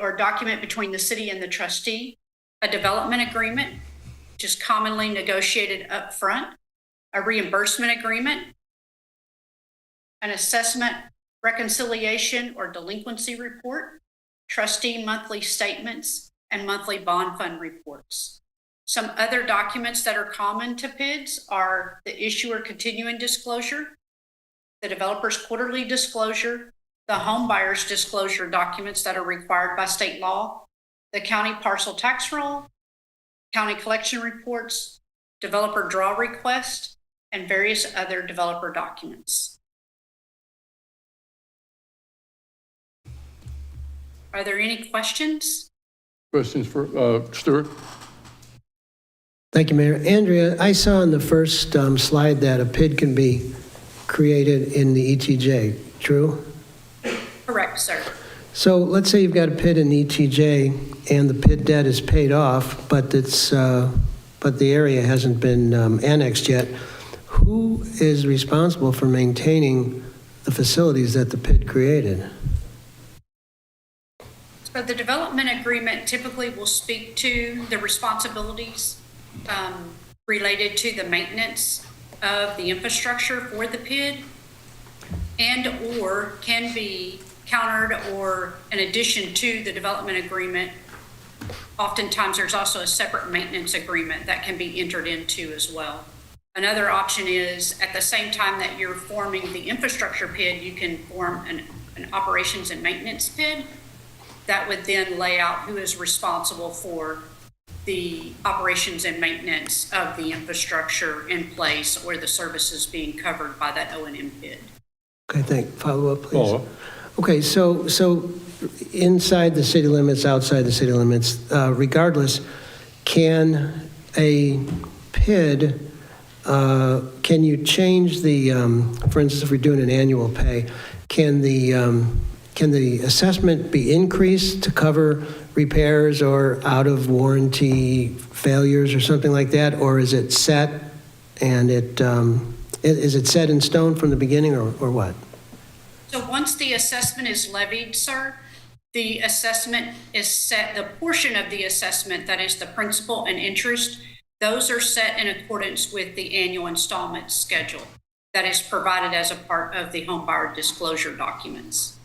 or document between the city and the trustee, a development agreement, which is commonly negotiated up front, a reimbursement agreement, an assessment reconciliation or delinquency report, trustee monthly statements, and monthly bond fund reports. Some other documents that are common to PIDs are the issuer continuing disclosure, the developer's quarterly disclosure, the home buyer's disclosure documents that are required by state law, the county parcel tax roll, county collection reports, developer draw request, and various other developer documents. Are there any questions? Questions for Stuart? Thank you, Mayor. Andrea, I saw on the first slide that a PID can be created in the ETJ, true? Correct, sir. So let's say you've got a PID in ETJ and the PID debt is paid off, but the area hasn't been annexed yet. Who is responsible for maintaining the facilities that the PID created? So the development agreement typically will speak to the responsibilities related to the maintenance of the infrastructure for the PID, and or can be countered or in addition to the development agreement. Oftentimes there's also a separate maintenance agreement that can be entered into as well. Another option is at the same time that you're forming the infrastructure PID, you can form an operations and maintenance PID that would then lay out who is responsible for the operations and maintenance of the infrastructure in place or the services being covered by that O&M PID. Okay, thank. Follow up, please. Okay, so inside the city limits, outside the city limits, regardless, can a PID, can you change the, for instance, if we're doing an annual pay, can the assessment be increased to cover repairs or out of warranty failures or something like that, or is it set and is it set in stone from the beginning or what? So once the assessment is levied, sir, The assessment is set, the portion of the assessment that is the principal and interest, those are set in accordance with the annual installment schedule that is provided as a part of the home buyer disclosure documents.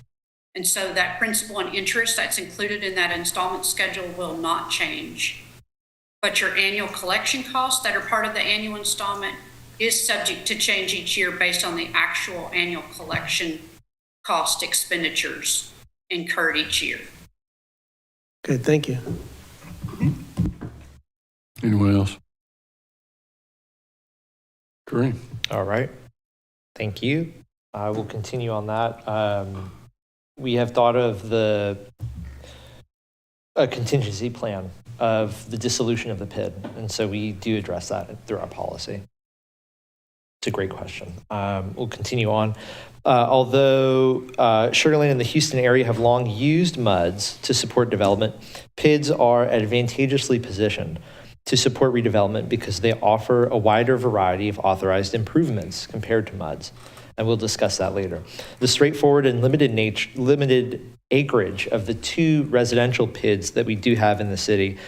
And so that principal and interest that's included in that installment schedule will not change. But your annual collection costs that are part of the annual installment is subject to change each year based on the actual annual collection cost expenditures incurred each year. Okay, thank you. Anyone else? Kareem? All right. Thank you. I will continue on that. We have thought of a contingency plan of the dissolution of the PID, and so we do address that through our policy. It's a great question. We'll continue on. Although Sugar Land and the Houston area have long used MUDs to support development, PIDs are advantageously positioned to support redevelopment because they offer a wider variety of authorized improvements compared to MUDs. And we'll discuss that later. The straightforward and limited acreage of the 2 residential PIDs that we do have in the city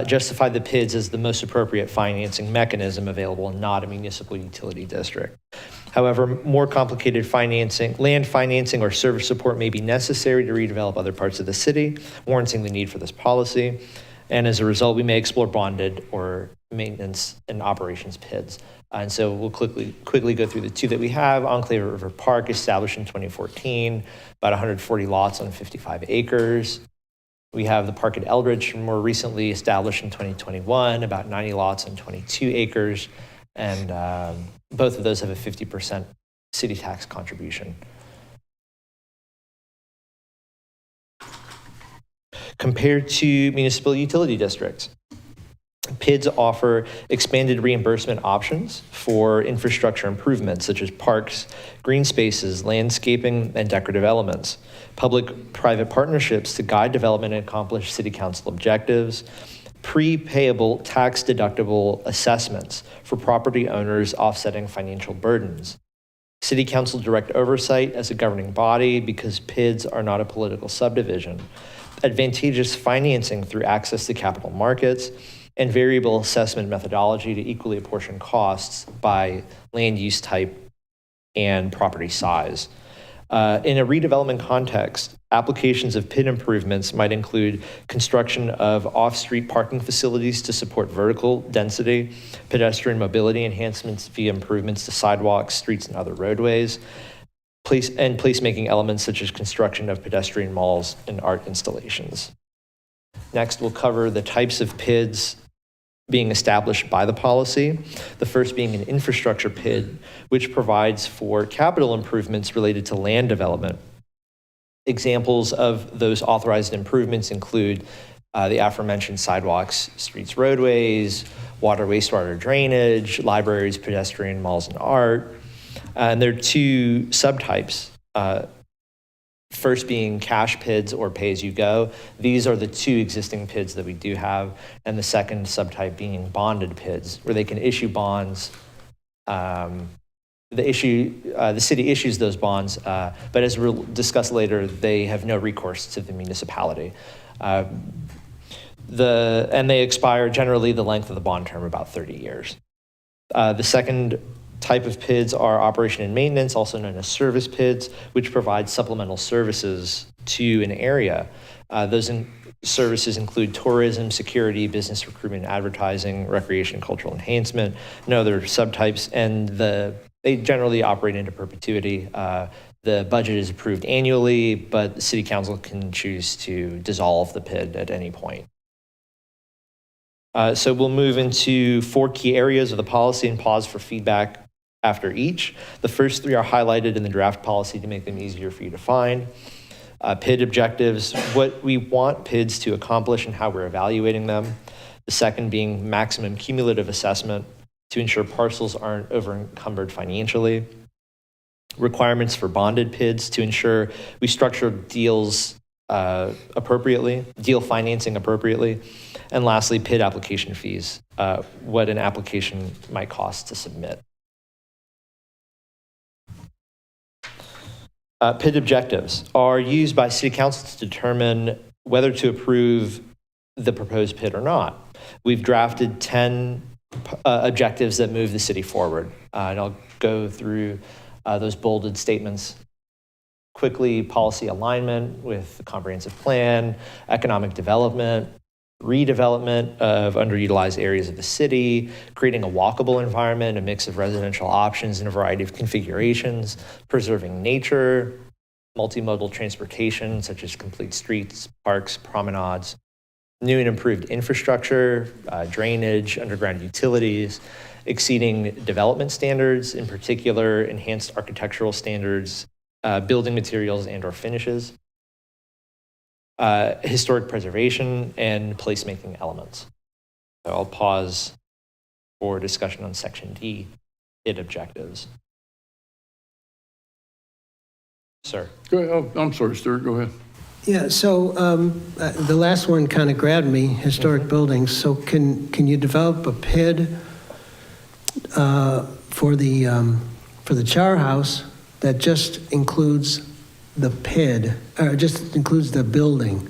justify the PIDs as the most appropriate financing mechanism available and not a municipal utility district. However, more complicated land financing or service support may be necessary to redevelop other parts of the city, warranting the need for this policy. And as a result, we may explore bonded or maintenance and operations PIDs. And so we'll quickly go through the 2 that we have. Enclave River Park, established in 2014, about 140 lots on 55 acres. We have the Park at Eldridge, more recently established in 2021, about 90 lots on 22 acres. And both of those have a 50% city tax contribution. Compared to municipal utility districts, PIDs offer expanded reimbursement options for infrastructure improvements such as parks, green spaces, landscaping, and decorative elements, public-private partnerships to guide development and accomplish city council objectives, pre-payable tax-deductible assessments for property owners offsetting financial burdens, city council direct oversight as a governing body because PIDs are not a political subdivision, advantageous financing through access to capital markets, and variable assessment methodology to equally apportion costs by land use type and property size. In a redevelopment context, applications of PID improvements might include construction of off-street parking facilities to support vertical density, pedestrian mobility enhancements via improvements to sidewalks, streets, and other roadways, placemaking elements such as construction of pedestrian malls and art installations. Next, we'll cover the types of PIDs being established by the policy. The first being an infrastructure PID, which provides for capital improvements related to land development. Examples of those authorized improvements include the aforementioned sidewalks, streets, roadways, water, wastewater drainage, libraries, pedestrian malls, and art. And there are 2 subtypes. First being cash PIDs or pay-as-you-go. These are the 2 existing PIDs that we do have. And the second subtype being bonded PIDs, where they can issue bonds. The city issues those bonds, but as we'll discuss later, they have no recourse to the municipality. And they expire generally the length of the bond term, about 30 years. The second type of PIDs are operation and maintenance, also known as service PIDs, which provide supplemental services to an area. Those services include tourism, security, business recruitment, advertising, recreation, cultural enhancement, and other subtypes, and they generally operate into perpetuity. The budget is approved annually, but the city council can choose to dissolve the PID at any point. So we'll move into 4 key areas of the policy and pause for feedback after each. The first 3 are highlighted in the draft policy to make them easier for you to find. PID objectives, what we want PIDs to accomplish and how we're evaluating them. The second being maximum cumulative assessment to ensure parcels aren't over-encumbered financially. Requirements for bonded PIDs to ensure we structure deals appropriately, deal financing appropriately. And lastly, PID application fees, what an application might cost to submit. PID objectives are used by City Council to determine whether to approve the proposed PID or not. We've drafted 10 objectives that move the city forward. And I'll go through those bolded statements quickly. Policy alignment with the comprehensive plan, economic development, redevelopment of underutilized areas of the city, creating a walkable environment, a mix of residential options in a variety of configurations, preserving nature, multimodal transportation, such as complete streets, parks, promenades, new and improved infrastructure, drainage, underground utilities, exceeding development standards, in particular, enhanced architectural standards, building materials and/or finishes, historic preservation, and placemaking elements. So I'll pause for discussion on Section D, PID objectives. Sir. Go ahead. Oh, I'm sorry, Stuart. Go ahead. Yeah, so the last one kind of grabbed me, historic buildings. So can you develop a PID for the Char House that just includes the PID, or just includes the building?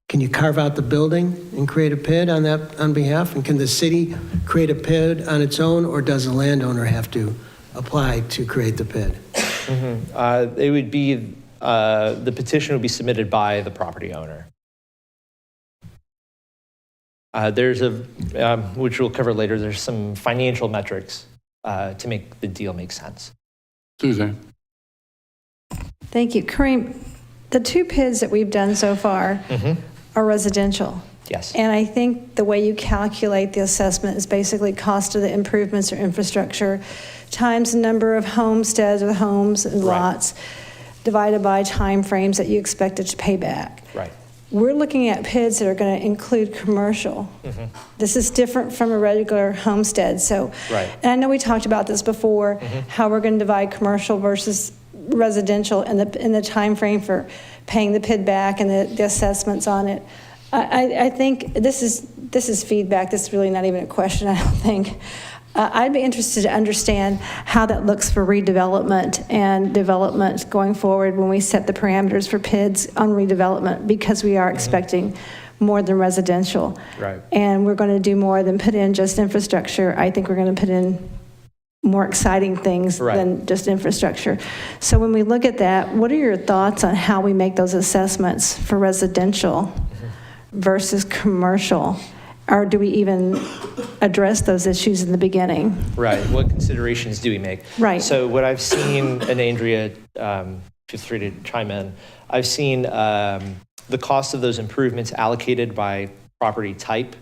Can you carve out the building and create a PID on behalf? And can the city create a PID on its own, or does the landowner have to apply to create the PID? It would be, the petition would be submitted by the property owner. There's which we'll cover later, there's some financial metrics to make the deal make sense. Suzanne. Thank you. Kareem, the 2 PIDs that we've done so far are residential. Yes. And I think the way you calculate the assessment is basically cost of the improvements or infrastructure times the number of homesteads or homes and lots divided by time frames that you expect it to pay back. Right. We're looking at PIDs that are going to include commercial. This is different from a regular homestead. So, and I know we talked about this before, how we're going to divide commercial versus residential and the time frame for paying the PID back and the assessments on it. I think this is feedback. This is really not even a question, I don't think. I'd be interested to understand how that looks for redevelopment and development going forward when we set the parameters for PIDs on redevelopment, because we are expecting more than residential. Right. And we're going to do more than put in just infrastructure. I think we're going to put in more exciting things than just infrastructure. So when we look at that, what are your thoughts on how we make those assessments for residential versus commercial? Or do we even address those issues in the beginning? Right. What considerations do we make? Right. So what I've seen, and Andrea, feel free to chime in, I've seen the cost of those improvements allocated by property type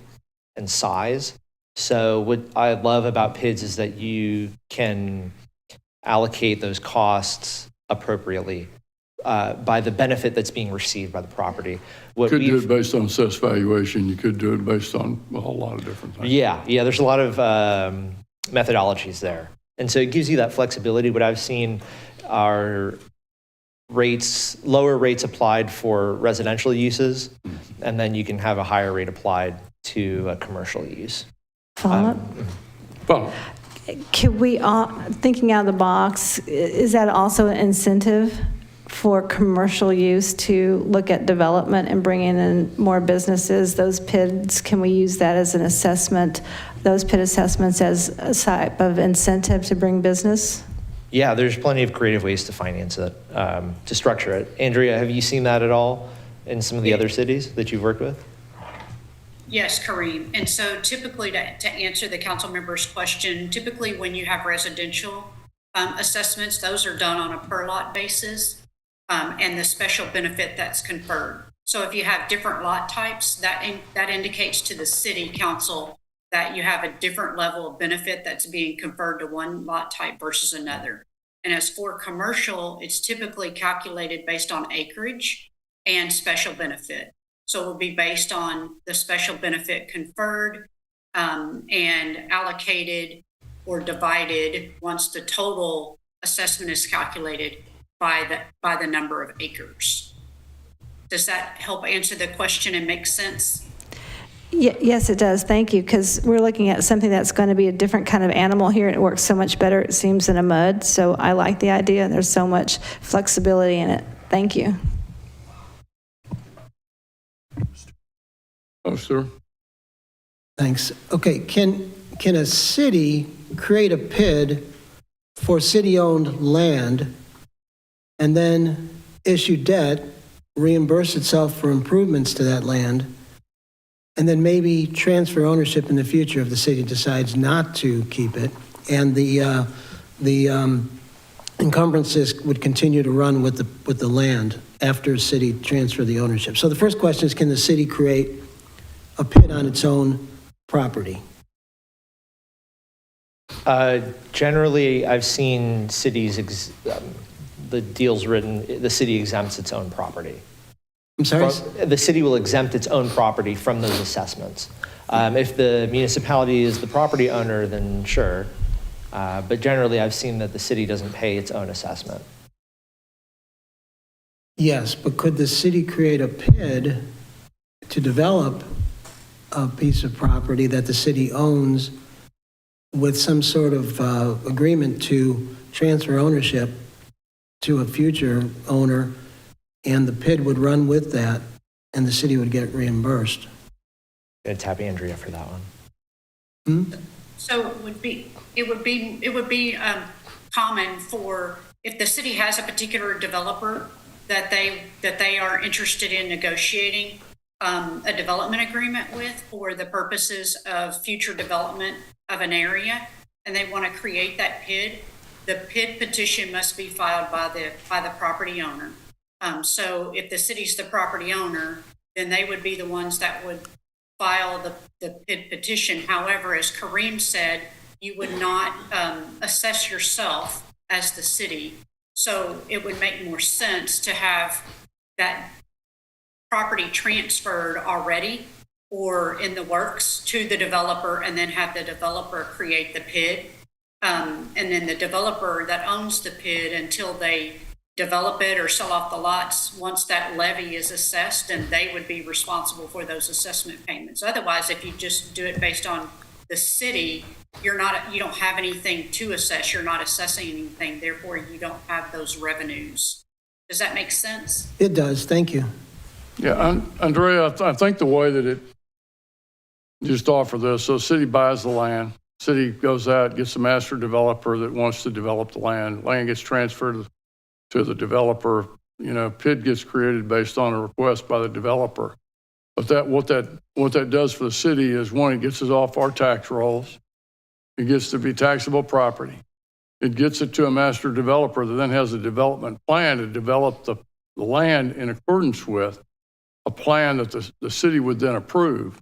and size. So what I love about PIDs is that you can allocate those costs appropriately by the benefit that's being received by the property. You could do it based on assessed valuation. You could do it based on a whole lot of different things. Yeah, there's a lot of methodologies there. And so it gives you that flexibility. What I've seen are lower rates applied for residential uses, and then you can have a higher rate applied to a commercial use. Follow-up? Could we, thinking out of the box, is that also an incentive for commercial use to look at development and bringing in more businesses? Those PIDs, can we use that as an assessment, those PID assessments as a type of incentive to bring business? Yeah, there's plenty of creative ways to finance it, to structure it. Andrea, have you seen that at all in some of the other cities that you've worked with? Yes, Kareem. And so typically, to answer the council member's question, typically when you have residential assessments, those are done on a per lot basis, and the special benefit that's conferred. So if you have different lot types, that indicates to the city council that you have a different level of benefit that's being conferred to one lot type versus another. And as for commercial, it's typically calculated based on acreage and special benefit. So it will be based on the special benefit conferred and allocated or divided once the total assessment is calculated by the number of acres. Does that help answer the question and make sense? Yes, it does. Thank you, because we're looking at something that's going to be a different kind of animal here, and it works so much better, it seems, in a mud. So I like the idea, and there's so much flexibility in it. Thank you. Oh, sir. Thanks. Okay, can a city create a PID for city-owned land and then issue debt, reimburse itself for improvements to that land, and then maybe transfer ownership in the future if the city decides not to keep it, and the encumbrances would continue to run with the land after a city transferred the ownership? So the first question is, can the city create a PID on its own property? Generally, I've seen cities, the deals written, the city exempts its own property. I'm sorry? The city will exempt its own property from those assessments. If the municipality is the property owner, then sure. But generally, I've seen that the city doesn't pay its own assessment. Yes, but could the city create a PID to develop a piece of property that the city owns with some sort of agreement to transfer ownership to a future owner, and the PID would run with that, and the city would get reimbursed? I'm going to tap Andrea for that one. So it would be common for, if the city has a particular developer that they are interested in negotiating a development agreement with for the purposes of future development of an area, and they want to create that PID, the PID petition must be filed by the property owner. So if the city's the property owner, then they would be the ones that would file the PID petition. However, as Kareem said, you would not assess yourself as the city. So it would make more sense to have that property transferred already or in the works to the developer, and then have the developer create the PID. And then the developer that owns the PID, until they develop it or sell off the lots, once that levy is assessed, and they would be responsible for those assessment payments. Otherwise, if you just do it based on the city, you don't have anything to assess. You're not assessing anything. Therefore, you don't have those revenues. Does that make sense? It does. Thank you. Yeah, Andrea, I think the way that it just offer this, so city buys the land, city goes out, gets a master developer that wants to develop the land gets transferred to the developer, PID gets created based on a request by the developer. But what that does for the city is, one, it gets it off our tax rolls. It gets to be taxable property. It gets it to a master developer that then has a development plan to develop the land in accordance with a plan that the city would then approve.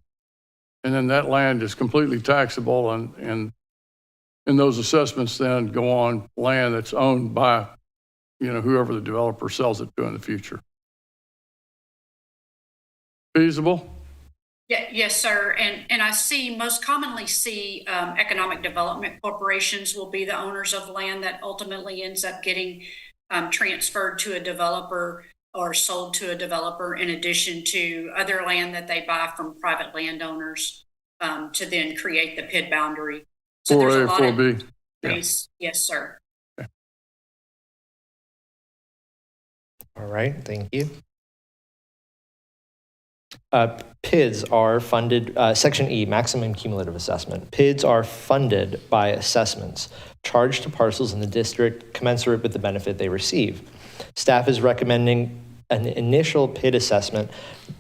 And then that land is completely taxable, and those assessments then go on land that's owned by whoever the developer sells it to in the future. Feasible? Yeah, yes, sir. And I most commonly see economic development corporations will be the owners of land that ultimately ends up getting transferred to a developer or sold to a developer, in addition to other land that they buy from private landowners to then create the PID boundary. So 4A, 4B. Yes, yes, sir. All right, thank you. PIDs are funded, Section E, maximum cumulative assessment. PIDs are funded by assessments charged to parcels in the district commensurate with the benefit they receive. Staff is recommending an initial PID assessment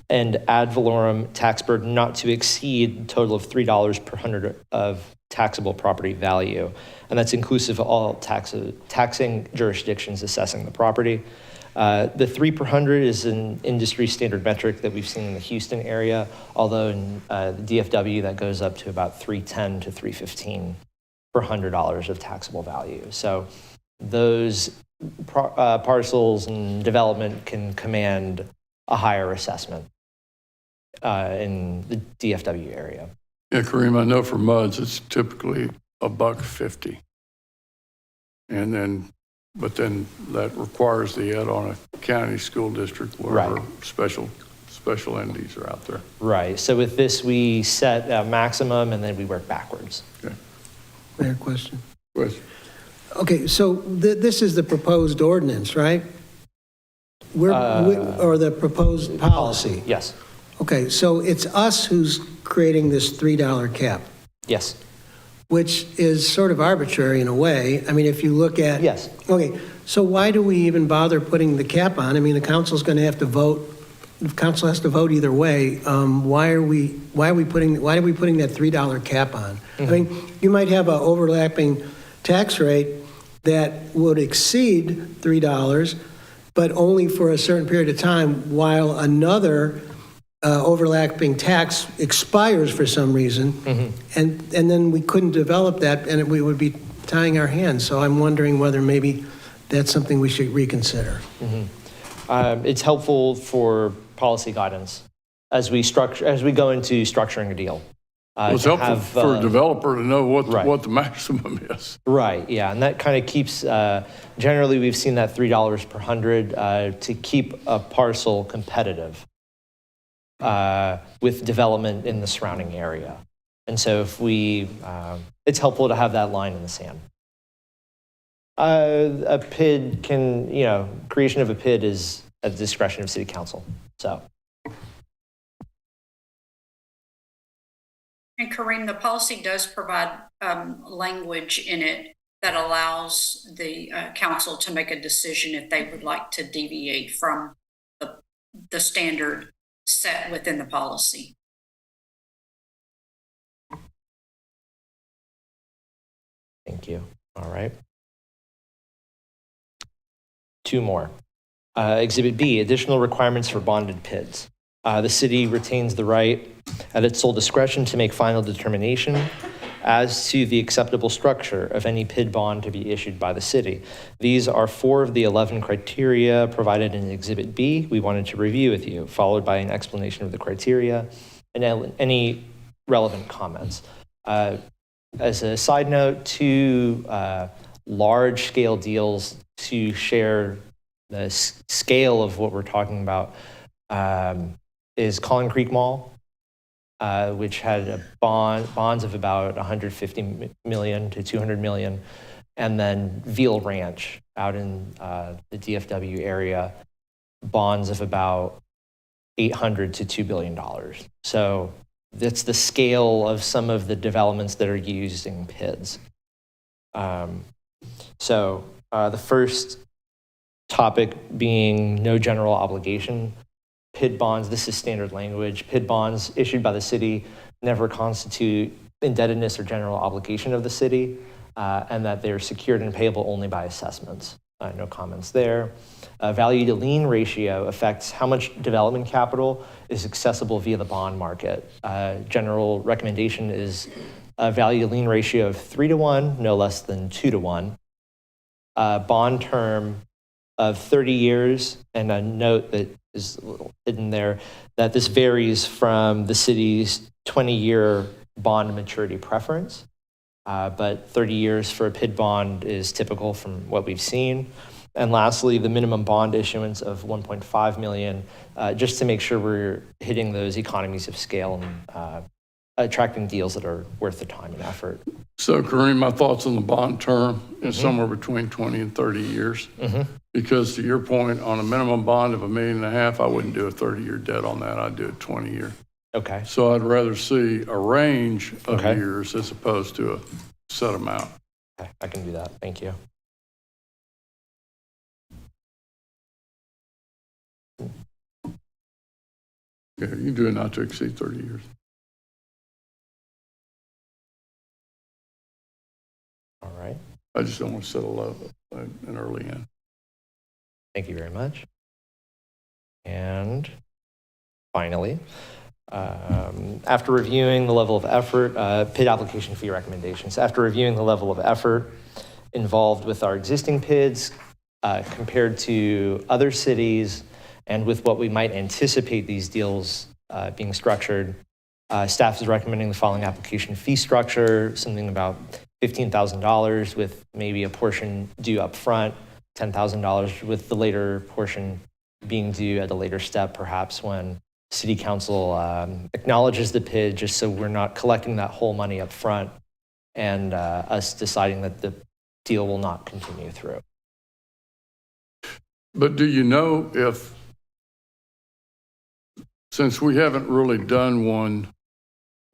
and ad valorem tax burden not to exceed a total of $3 per hundred of taxable property value. And that's inclusive of all taxing jurisdictions assessing the property. The 3 per 100 is an industry standard metric that we've seen in the Houston area, although in the DFW that goes up to about 310 to 315 per $100 of taxable value. So those parcels and development can command a higher assessment in the DFW area. Yeah, Kareem, I know for MUDs it's typically $1.50, but then that requires the ed on a county school district, whatever, Right. special special entities are out there. Right. So with this, we set a maximum and then we work backwards. Okay. Mayor, question. Question. Okay, so this is the proposed ordinance, right? Or the proposed policy? Yes. Okay, so it's us who's creating this $3 cap, Yes. which is sort of arbitrary in a way. I mean, if you look at... Yes. Okay, so why do we even bother putting the cap on? I mean, the council's going to have to vote. The council has to vote either way. Why are we putting that $3 cap on? I mean, you might have an overlapping tax rate that would exceed $3, but only for a certain period of time, while another overlapping tax expires for some reason, and then we couldn't develop that, and we would be tying our hands. So I'm wondering whether maybe that's something we should reconsider. It's helpful for policy guidance as we go into structuring a deal. It's helpful for a developer to know what the maximum is. Right, yeah, and that kind of keeps, generally we've seen that $3 per 100 to keep a parcel competitive with development in the surrounding area. And so if it's helpful to have that line in the sand. A PID creation of a PID is at the discretion of City Council, so. And Kareem, the policy does provide language in it that allows the council to make a decision if they would like to deviate from the standard set within the policy. Thank you. All right. Two more. Exhibit B, additional requirements for bonded PIDs. The city retains the right at its sole discretion to make final determination as to the acceptable structure of any PID bond to be issued by the city. These are 4 of the 11 criteria provided in Exhibit B we wanted to review with you, followed by an explanation of the criteria and any relevant comments. As a side note, 2 large-scale deals to share the scale of what we're talking about is Collin Creek Mall, which had bonds of about $150 million to $200 million, and then Veal Ranch out in the DFW area, bonds of about $800 to $2 billion. So that's the scale of some of the developments that are using PIDs. So the first topic being no general obligation. PID bonds, this is standard language. PID bonds issued by the city never constitute indebtedness or general obligation of the city, and that they're secured and payable only by assessments. No comments there. Value to lien ratio affects how much development capital is accessible via the bond market. General recommendation is a value to lien ratio of 3 to 1, no less than 2 to 1. Bond term of 30 years, and a note that is a little hidden there, that this varies from the city's 20-year bond maturity preference, but 30 years for a PID bond is typical from what we've seen. And lastly, the minimum bond issuance of $1.5 million, just to make sure we're hitting those economies of scale and attracting deals that are worth the time and effort. So, Kareem, my thoughts on the bond term is somewhere between 20 and 30 years. Because to your point, on a minimum bond of $1.5 million, I wouldn't do a 30-year debt on that. I'd do a 20-year. Okay. So I'd rather see a range of years as opposed to a set amount. Okay, I can do that. Thank you. Yeah, you can do it not to exceed 30 years. All right. I just don't want to set a low, an early end. Thank you very much. And finally, after reviewing the level of effort, PID application fee recommendations. After reviewing the level of effort involved with our existing PIDs compared to other cities and with what we might anticipate these deals being structured, staff is recommending the following application fee structure, something about $15,000 with maybe a portion due up front, $10,000 with the later portion being due at a later step, perhaps when City Council acknowledges the PID, just so we're not collecting that whole money up front and us deciding that the deal will not continue through. But do you know if, since we haven't really done one,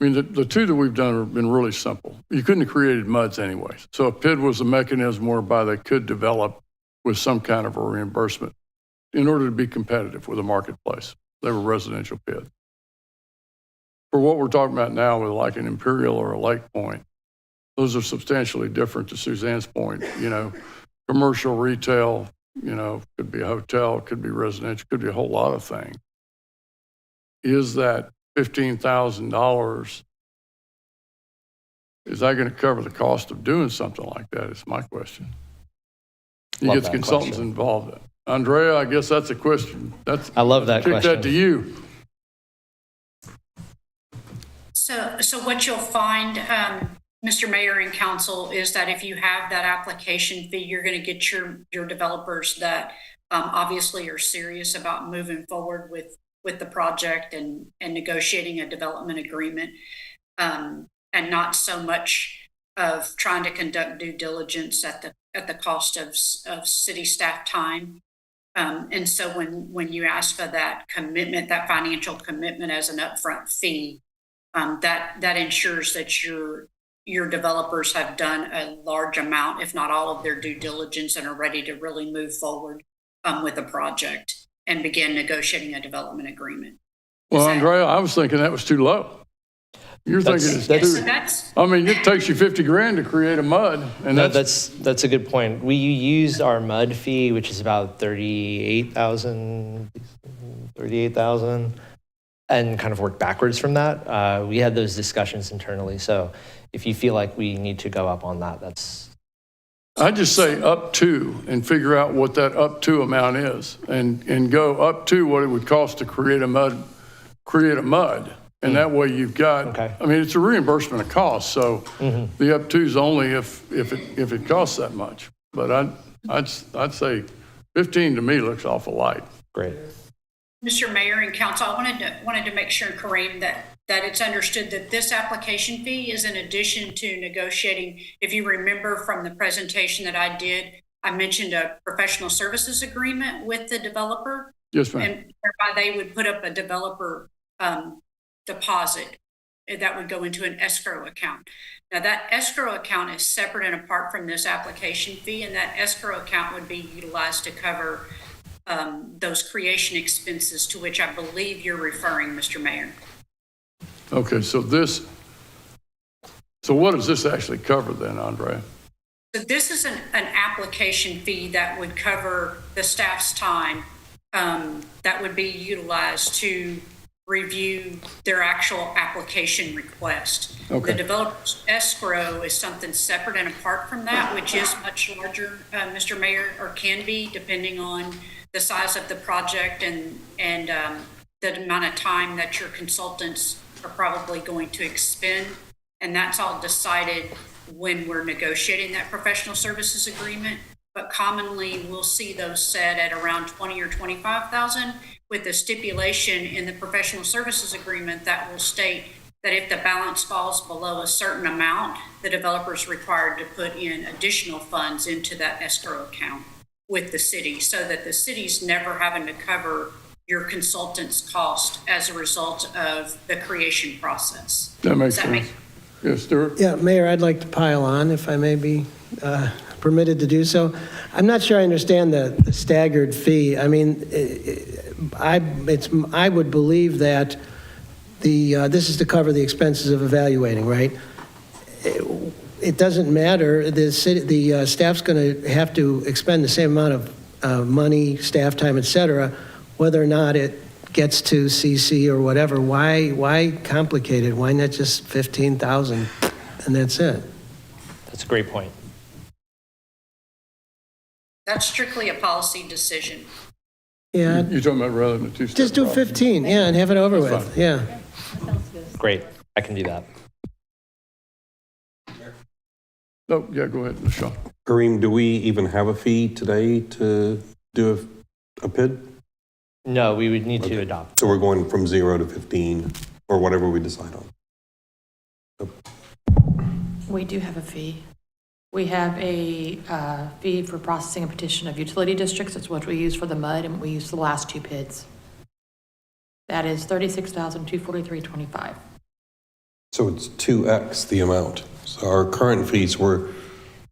I mean, the two that we've done have been really simple. You couldn't have created MUDs anyway. So a PID was a mechanism whereby they could develop with some kind of a reimbursement in order to be competitive with the marketplace. They were residential PID. For what we're talking about now with like an Imperial or a Lake Point, those are substantially different, to Suzanne's point. You know, commercial, retail, you know, could be a hotel, could be residential, could be a whole lot of things. Is that $15,000, is that going to cover the cost of doing something like that? Is my question. You Love get the that consultants question. involved. Andrea, I guess that's a question. I love that kick question. that to you. So what you'll find, Mr. Mayor and Council, is that if you have that application fee, you're going to get your developers that obviously are serious about moving forward with the project and negotiating a development agreement, and not so much of trying to conduct due diligence at the cost of city staff time. And so when you ask for that commitment, that financial commitment as an upfront fee, that ensures that your developers have done a large amount, if not all of their due diligence, and are ready to really move forward with the project and begin negotiating a development agreement. Well, Andrea, I was thinking that was too low. You're thinking it's too. I mean, it takes you 50 grand to create a MUD, and No, that's a good point. We used our MUD fee, which is about $38,000, and kind of worked backwards from that. We had those discussions internally. So if you feel like we need to go up on that, that's. I just say up to and figure out what that up to amount is, and go up to what it would cost to create a MUD. And that way you've got, I mean, it's a reimbursement of cost. So the up to is only if it costs that much. But I'd say 15 to me looks awful light. Great. Mr. Mayor and Council, I wanted to make sure, Kareem, that it's understood that this application fee is in addition to negotiating. If you remember from the presentation that I did, I mentioned a professional services agreement with the developer. Yes, ma'am. And whereby they would put up a developer deposit that would go into an escrow account. Now that escrow account is separate and apart from this application fee, and that escrow account would be utilized to cover those creation expenses to which I believe you're referring, Mr. Mayor. Okay, so what does this actually cover then, Andrea? So this is an application fee that would cover the staff's time that would be utilized to review their actual application request. Okay. The developer's escrow is something separate and apart from that, which is much larger, Mr. Mayor, or can be, depending on the size of the project and the amount of time that your consultants are probably going to expend. And that's all decided when we're negotiating that professional services agreement. But commonly, we'll see those set at around 20 or 25,000, with a stipulation in the professional services agreement that will state that if the balance falls below a certain amount, the developer is required to put in additional funds into that escrow account with the city, so that the city's never having to cover your consultant's cost as a result of the creation process. That makes Does that sense. Yes, Stuart? Yeah, Mayor, I'd like to pile on if I may be permitted to do so. I'm not sure I understand the staggered fee. I mean, I would believe that this is to cover the expenses of evaluating, right? It doesn't matter. The staff's going to have to expend the same amount of money, staff time, et cetera, whether or not it gets to CC or whatever. Why complicate it? Why not just 15,000 and that's it? That's a great point. That's strictly a policy decision. Yeah. You're talking about rather than a two-step Just do process. 15, yeah, and have it over That's with. fine. Yeah. Great. I can do that. Oh, yeah, go ahead, Michelle. Kareem, do we even have a fee today to do a PID? No, we would need to adopt. So we're going from 0 to 15, or whatever we decide on. We do have a fee. We have a fee for processing a petition of utility districts. It's what we use for the mud, and we use the last 2 PIDs. That is $36,243.25. So it's 2x the amount. So our current fees, we're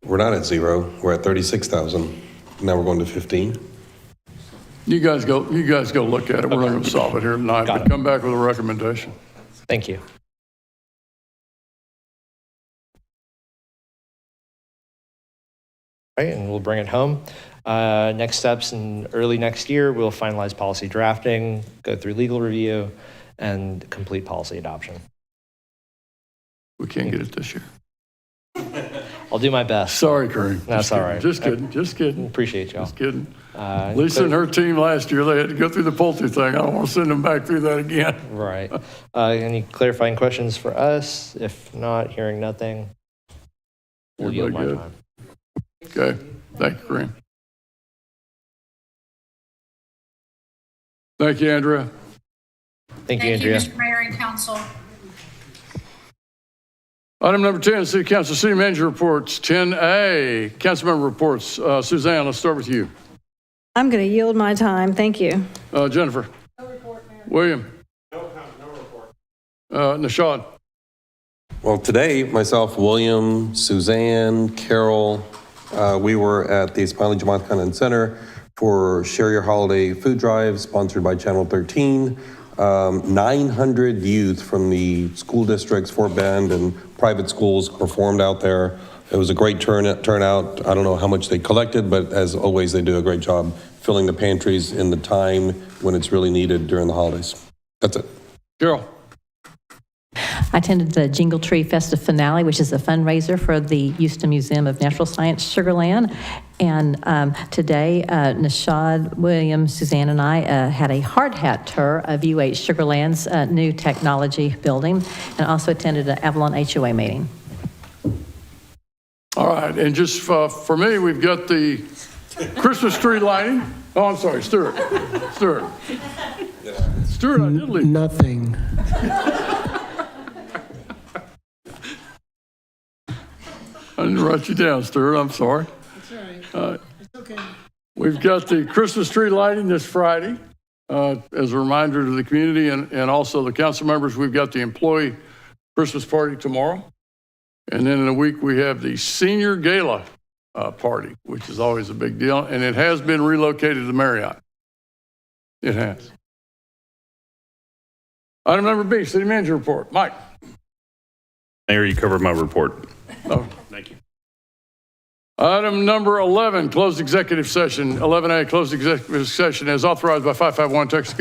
not at 0, we're at 36,000. Now we're going to 15. You guys go look at it. We're not going to solve it here tonight, but come back with a recommendation. Thank you. Right, and we'll bring it home. Next steps in early next year, we'll finalize policy drafting, go through legal review, and complete policy adoption. We can't get it this year. I'll do my best. Sorry, Kareem. That's all right. Just kidding. Appreciate y'all. Just kidding. Lisa and her team last year, they had to go through the poultry thing. I don't want to send them back through that again. Right. Any clarifying questions for us? If not, hearing nothing, we'll yield my time. Okay. Thank you, Kareem. Thank you, Andrea. Thank you, Andrea. Mr. Mayor and Council. Item number 10, City Council City Manager Reports. 10A, Councilmember Reports. Suzanne, let's start with you. I'm going to yield my time. Thank you. Jennifer. No report, Mayor. William. No report. Nishad. Well, today, myself, William, Suzanne, Carol, we were at the Smiley Jamaat Khan Center for Share Your Holiday Food Drive, sponsored by Channel 13. 900 youth from the school districts, Fort Bend, and private schools performed out there. It was a great turnout. I don't know how much they collected, but as always, they do a great job filling the pantries in the time when it's really needed during the holidays. That's it. Carol. I attended the Jingle Tree Festive Finale, which is a fundraiser for the Houston Museum of Natural Science Sugar Land. And today, Nishad, William, Suzanne, and I had a hard hat tour of UH Sugar Land's new technology building, and also attended an Avalon HOA meeting. All right, and just for me, we've got the Christmas tree lighting. Oh, I'm sorry, Stuart, I did leave. Nothing. I didn't write you down, Stuart. I'm sorry. That's all right. It's okay. We've got the Christmas tree lighting this Friday. As a reminder to the community and also the council members, we've got the employee Christmas party tomorrow. And then in a week, we have the senior gala party, which is always a big deal. And it has been relocated to the Marriott. It has. Item number B, City Manager Report. Mike. Mayor, you covered my report. Oh. Thank you. Item number 11, closed executive session. 11A, closed executive session as authorized by 551 Texas Government.